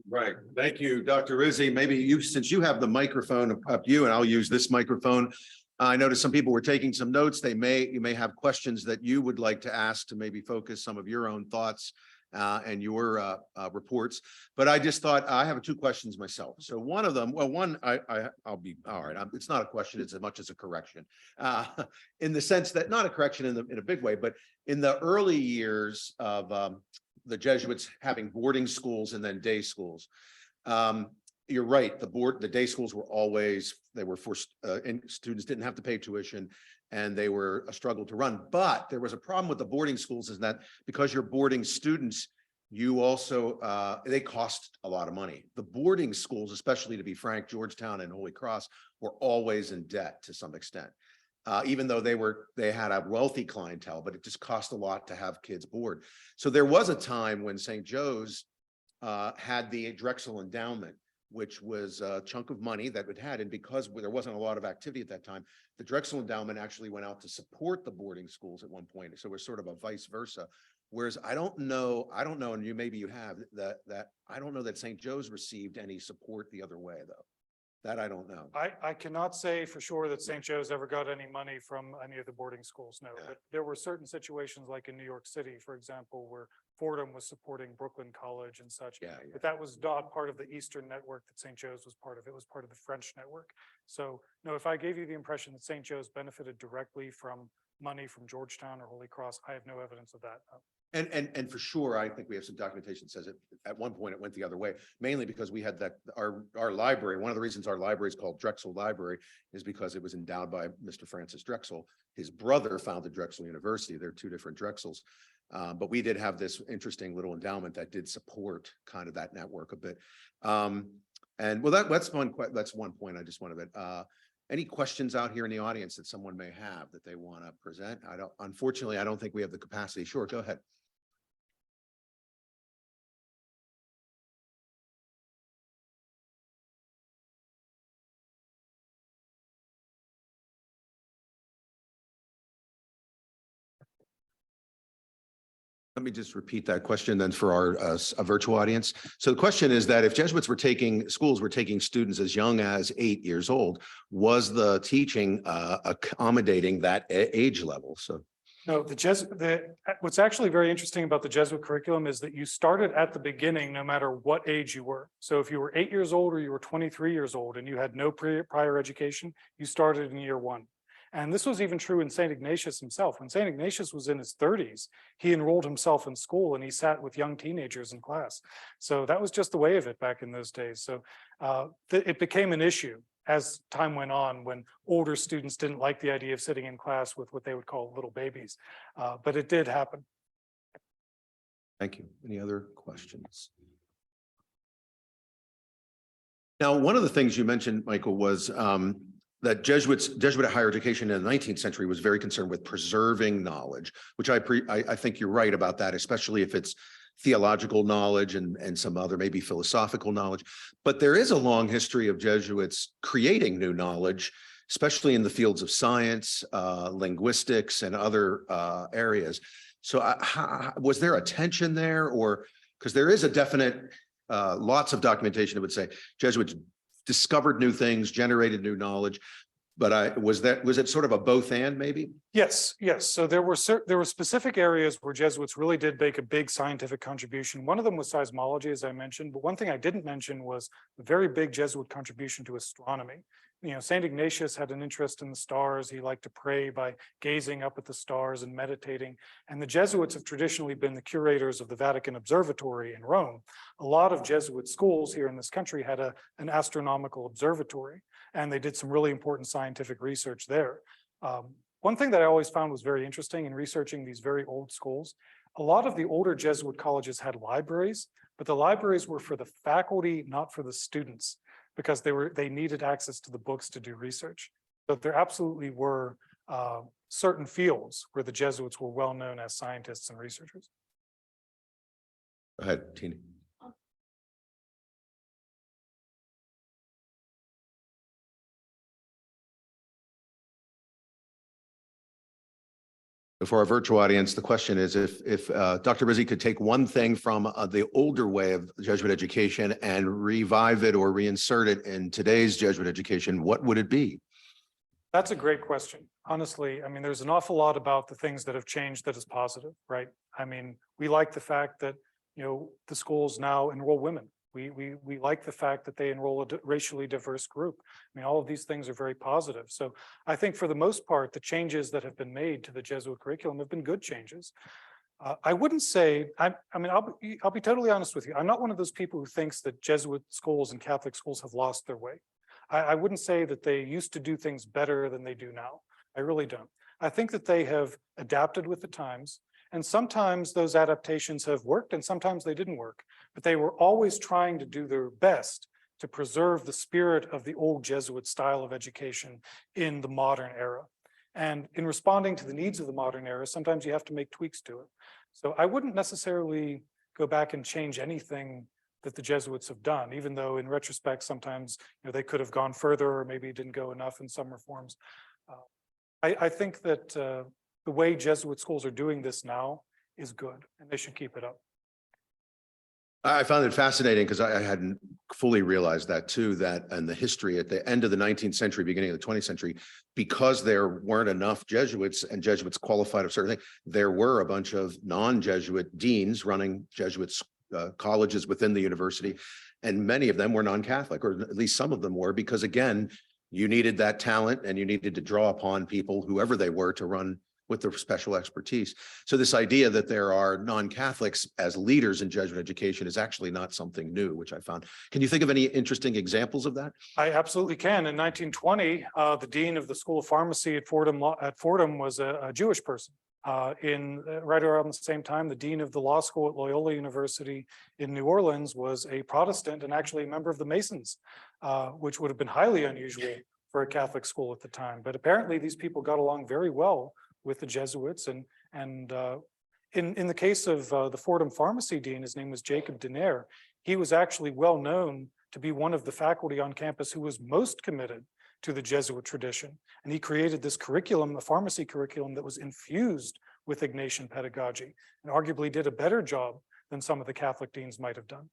Right. Thank you, Dr. Rizzi. Maybe you, since you have the microphone up to you, and I'll use this microphone. I noticed some people were taking some notes. You may have questions that you would like to ask to maybe focus some of your own thoughts and your reports. But I just thought I have two questions myself. So one of them, well, one, I'll be all right. It's not a question, it's as much as a correction, in the sense that not a correction in a big way, but in the early years of the Jesuits having boarding schools and then day schools. You're right. The day schools were always, they were forced, and students didn't have to pay tuition, and they were a struggle to run. But there was a problem with the boarding schools, is that because you're boarding students, you also, they cost a lot of money. The boarding schools, especially to be frank, Georgetown and Holy Cross, were always in debt to some extent. Even though they had a wealthy clientele, but it just cost a lot to have kids board. So there was a time when St. Joe's had the Drexel Endowment, which was a chunk of money that it had. And because there wasn't a lot of activity at that time, the Drexel Endowment actually went out to support the boarding schools at one point. So it was sort of a vice versa. Whereas I don't know, and maybe you have that I don't know that St. Joe's received any support the other way, though. That I don't know. I cannot say for sure that St. Joe's ever got any money from any of the boarding schools, no. Yeah. But there were certain situations like in New York City, for example, where Fordham was supporting Brooklyn College and such. Yeah. But that was not part of the Eastern network that St. Joe's was part of. It was part of the French network. So no, if I gave you the impression that St. Joe's benefited directly from money from Georgetown or Holy Cross, I have no evidence of that. No. And for sure, I think we have some documentation that says it at one point it went the other way, mainly because we had that our library. One of the reasons our library is called Drexel Library is because it was endowed by Mr. Francis Drexel. His brother founded Drexel University. They're two different Drexels. But we did have this interesting little endowment that did support kind of that network a bit. And well, that's one point I just wanted to. Any questions out here in the audience that someone may have that they want to present? Unfortunately, I don't think we have the capacity. Sure, go ahead. Let me just repeat that question then for our virtual audience. So the question is that if Jesuits schools were taking students as young as 8 years old, was the teaching accommodating that age level? So no, what's actually very interesting about the Jesuit curriculum is that you started at the beginning, no matter what age you were. So if you were 8 years old or you were 23 years old and you had no prior education, you started in year one. And this was even true in St. Ignatius himself. When St. Ignatius was in his 30s, he enrolled himself in school and he sat with young teenagers in class. So that was just the way of it back in those days. So it became an issue as time went on when older students didn't like the idea of sitting in class with what they would call little babies. But it did happen. Thank you. Any other questions? Now, one of the things you mentioned, Michael, was that Jesuit higher education in the 19th century was very concerned with preserving knowledge, which I think you're right about that, especially if it's theological knowledge and some other maybe philosophical knowledge. But there is a long history of Jesuits creating new knowledge, especially in the fields of science, linguistics, and other areas. So was there a tension there, or because there is a definite lots of documentation that would say Jesuits discovered new things, generated new knowledge, but was it sort of a both and maybe? Yes. So there were specific areas where Jesuits really did make a big scientific contribution. One of them was seismology, as I mentioned, but one thing I didn't mention was a very big Jesuit contribution to astronomy. You know, St. Ignatius had an interest in the stars. He liked to pray by gazing up at the stars and meditating. And the Jesuits have traditionally been the curators of the Vatican Observatory in Rome. A lot of Jesuit schools here in this country had an astronomical observatory, and they did some really important scientific research there. One thing that I always found was very interesting in researching these very old schools, a lot of the older Jesuit colleges had libraries, but the libraries were for the faculty, not for the students, because they needed access to the books to do research. But there absolutely were certain fields where the Jesuits were well known as scientists and researchers. Go ahead, Tina. For our virtual audience, the question is if Dr. Rizzi could take one thing from the older way of Jesuit education and revive it or reinsert it in today's Jesuit education, what would it be? That's a great question. Honestly, I mean, there's an awful lot about the things that have changed that is positive, right? I mean, we like the fact that, the schools now enroll women. We like the fact that they enroll a racially diverse group. I mean, all of these things are very positive. So I think for the most part, the changes that have been made to the Jesuit curriculum have been good changes. I wouldn't say, I'll be totally honest with you. I'm not one of those people who thinks that Jesuit schools and Catholic schools have lost their way. I wouldn't say that they used to do things better than they do now. I really don't. I think that they have adapted with the times, and sometimes those adaptations have worked and sometimes they didn't work, but they were always trying to do their best to preserve the spirit of the old Jesuit style of education in the modern era. And in responding to the needs of the modern era, sometimes you have to make tweaks to it. So I wouldn't necessarily go back and change anything that the Jesuits have done, even though in retrospect, sometimes they could have gone further or maybe didn't go enough in some reforms. I think that the way Jesuit schools are doing this now is good, and they should keep it up. I found it fascinating because I hadn't fully realized that too, that in the history at the end of the 19th century, beginning of the 20th century, because there weren't enough Jesuits and Jesuits qualified of certain things, there were a bunch of non-Jesuit deans running Jesuit colleges within the university, and many of them were non-Catholic, or at least some of them were, because again, you needed that talent and you needed to draw upon people, whoever they were, to run with their special expertise. So this idea that there are non-Catholics as leaders in Jesuit education is actually not something new, which I found. Can you think of any interesting examples of that? I absolutely can. In 1920, the dean of the School of Pharmacy at Fordham was a Jewish person. Right around the same time, the dean of the law school at Loyola University in New Orleans was a Protestant and actually a member of the Masons, which would have been highly unusual for a Catholic school at the time. But apparently these people got along very well with the Jesuits. And in the case of the Fordham Pharmacy dean, his name was Jacob Denaire. He was actually well known to be one of the faculty on campus who was most committed to the Jesuit tradition. And he created this curriculum, a pharmacy curriculum that was infused with Ignatian pedagogy, and arguably did a better job than some of the Catholic deans might have done.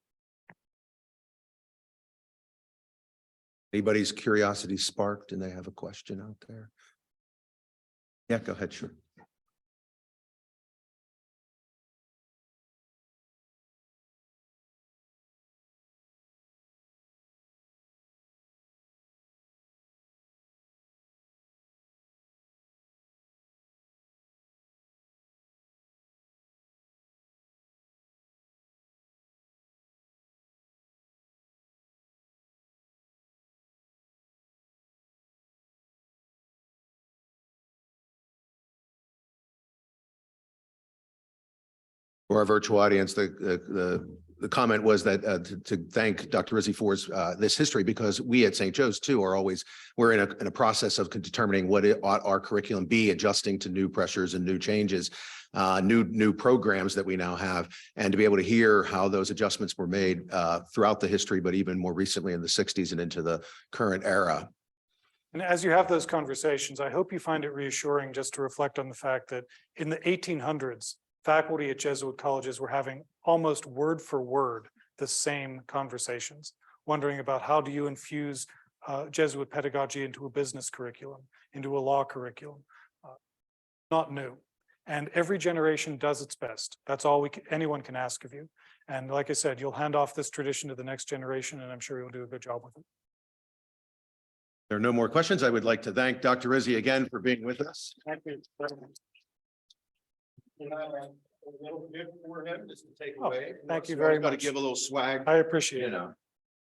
Anybody's curiosity sparked and they have a question out there? Yeah, go ahead, sure. For our virtual audience, the comment was that to thank Dr. Rizzi for this history, because we at St. Joe's too we're in a process of determining what it ought our curriculum be, adjusting to new pressures and new changes, new programs that we now have, and to be able to hear how those adjustments were made throughout the history, but even more recently in the 60s and into the current era. And as you have those conversations, I hope you find it reassuring just to reflect on the fact that in the 1800s, faculty at Jesuit colleges were having almost word for word the same conversations, wondering about how do you infuse Jesuit pedagogy into a business curriculum, into a law curriculum. Not new. And every generation does its best. That's all anyone can ask of you. And like I said, you'll hand off this tradition to the next generation, and I'm sure you'll do a good job with it. There are no more questions. I would like to thank Dr. Rizzi again for being with us. Thank you. A little bit for him just to take away. Thank you very much. Got to give a little swag. I appreciate it.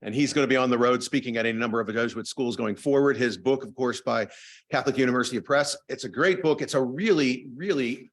And he's going to be on the road speaking at a number of Jesuit schools going forward. His book, of course, by Catholic University Press. It's a great book. It's a really, really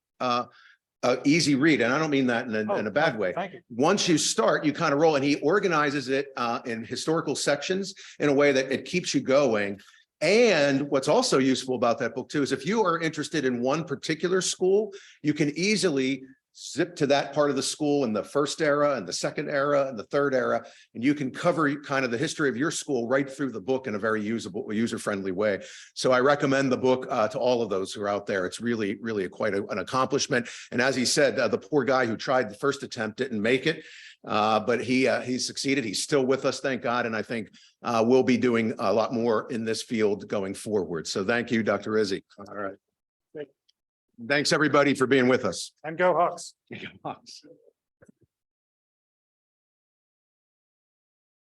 easy read. And I don't mean that in a bad way. Thank you. Once you start, you kind of roll, and he organizes it in historical sections in a way that it keeps you going. And what's also useful about that book too is if you are interested in one particular school, you can easily zip to that part of the school in the first era and the second era and the third era, and you can cover kind of the history of your school right through the book in a very user-friendly way. So I recommend the book to all of those who are out there. It's really, really quite an accomplishment. And as he said, the poor guy who tried the first attempt didn't make it, but he succeeded. He's still with us, thank God. And I think we'll be doing a lot more in this field going forward. So thank you, Dr. Rizzi. All right. Thanks, everybody, for being with us. And go Hawks. Hawks.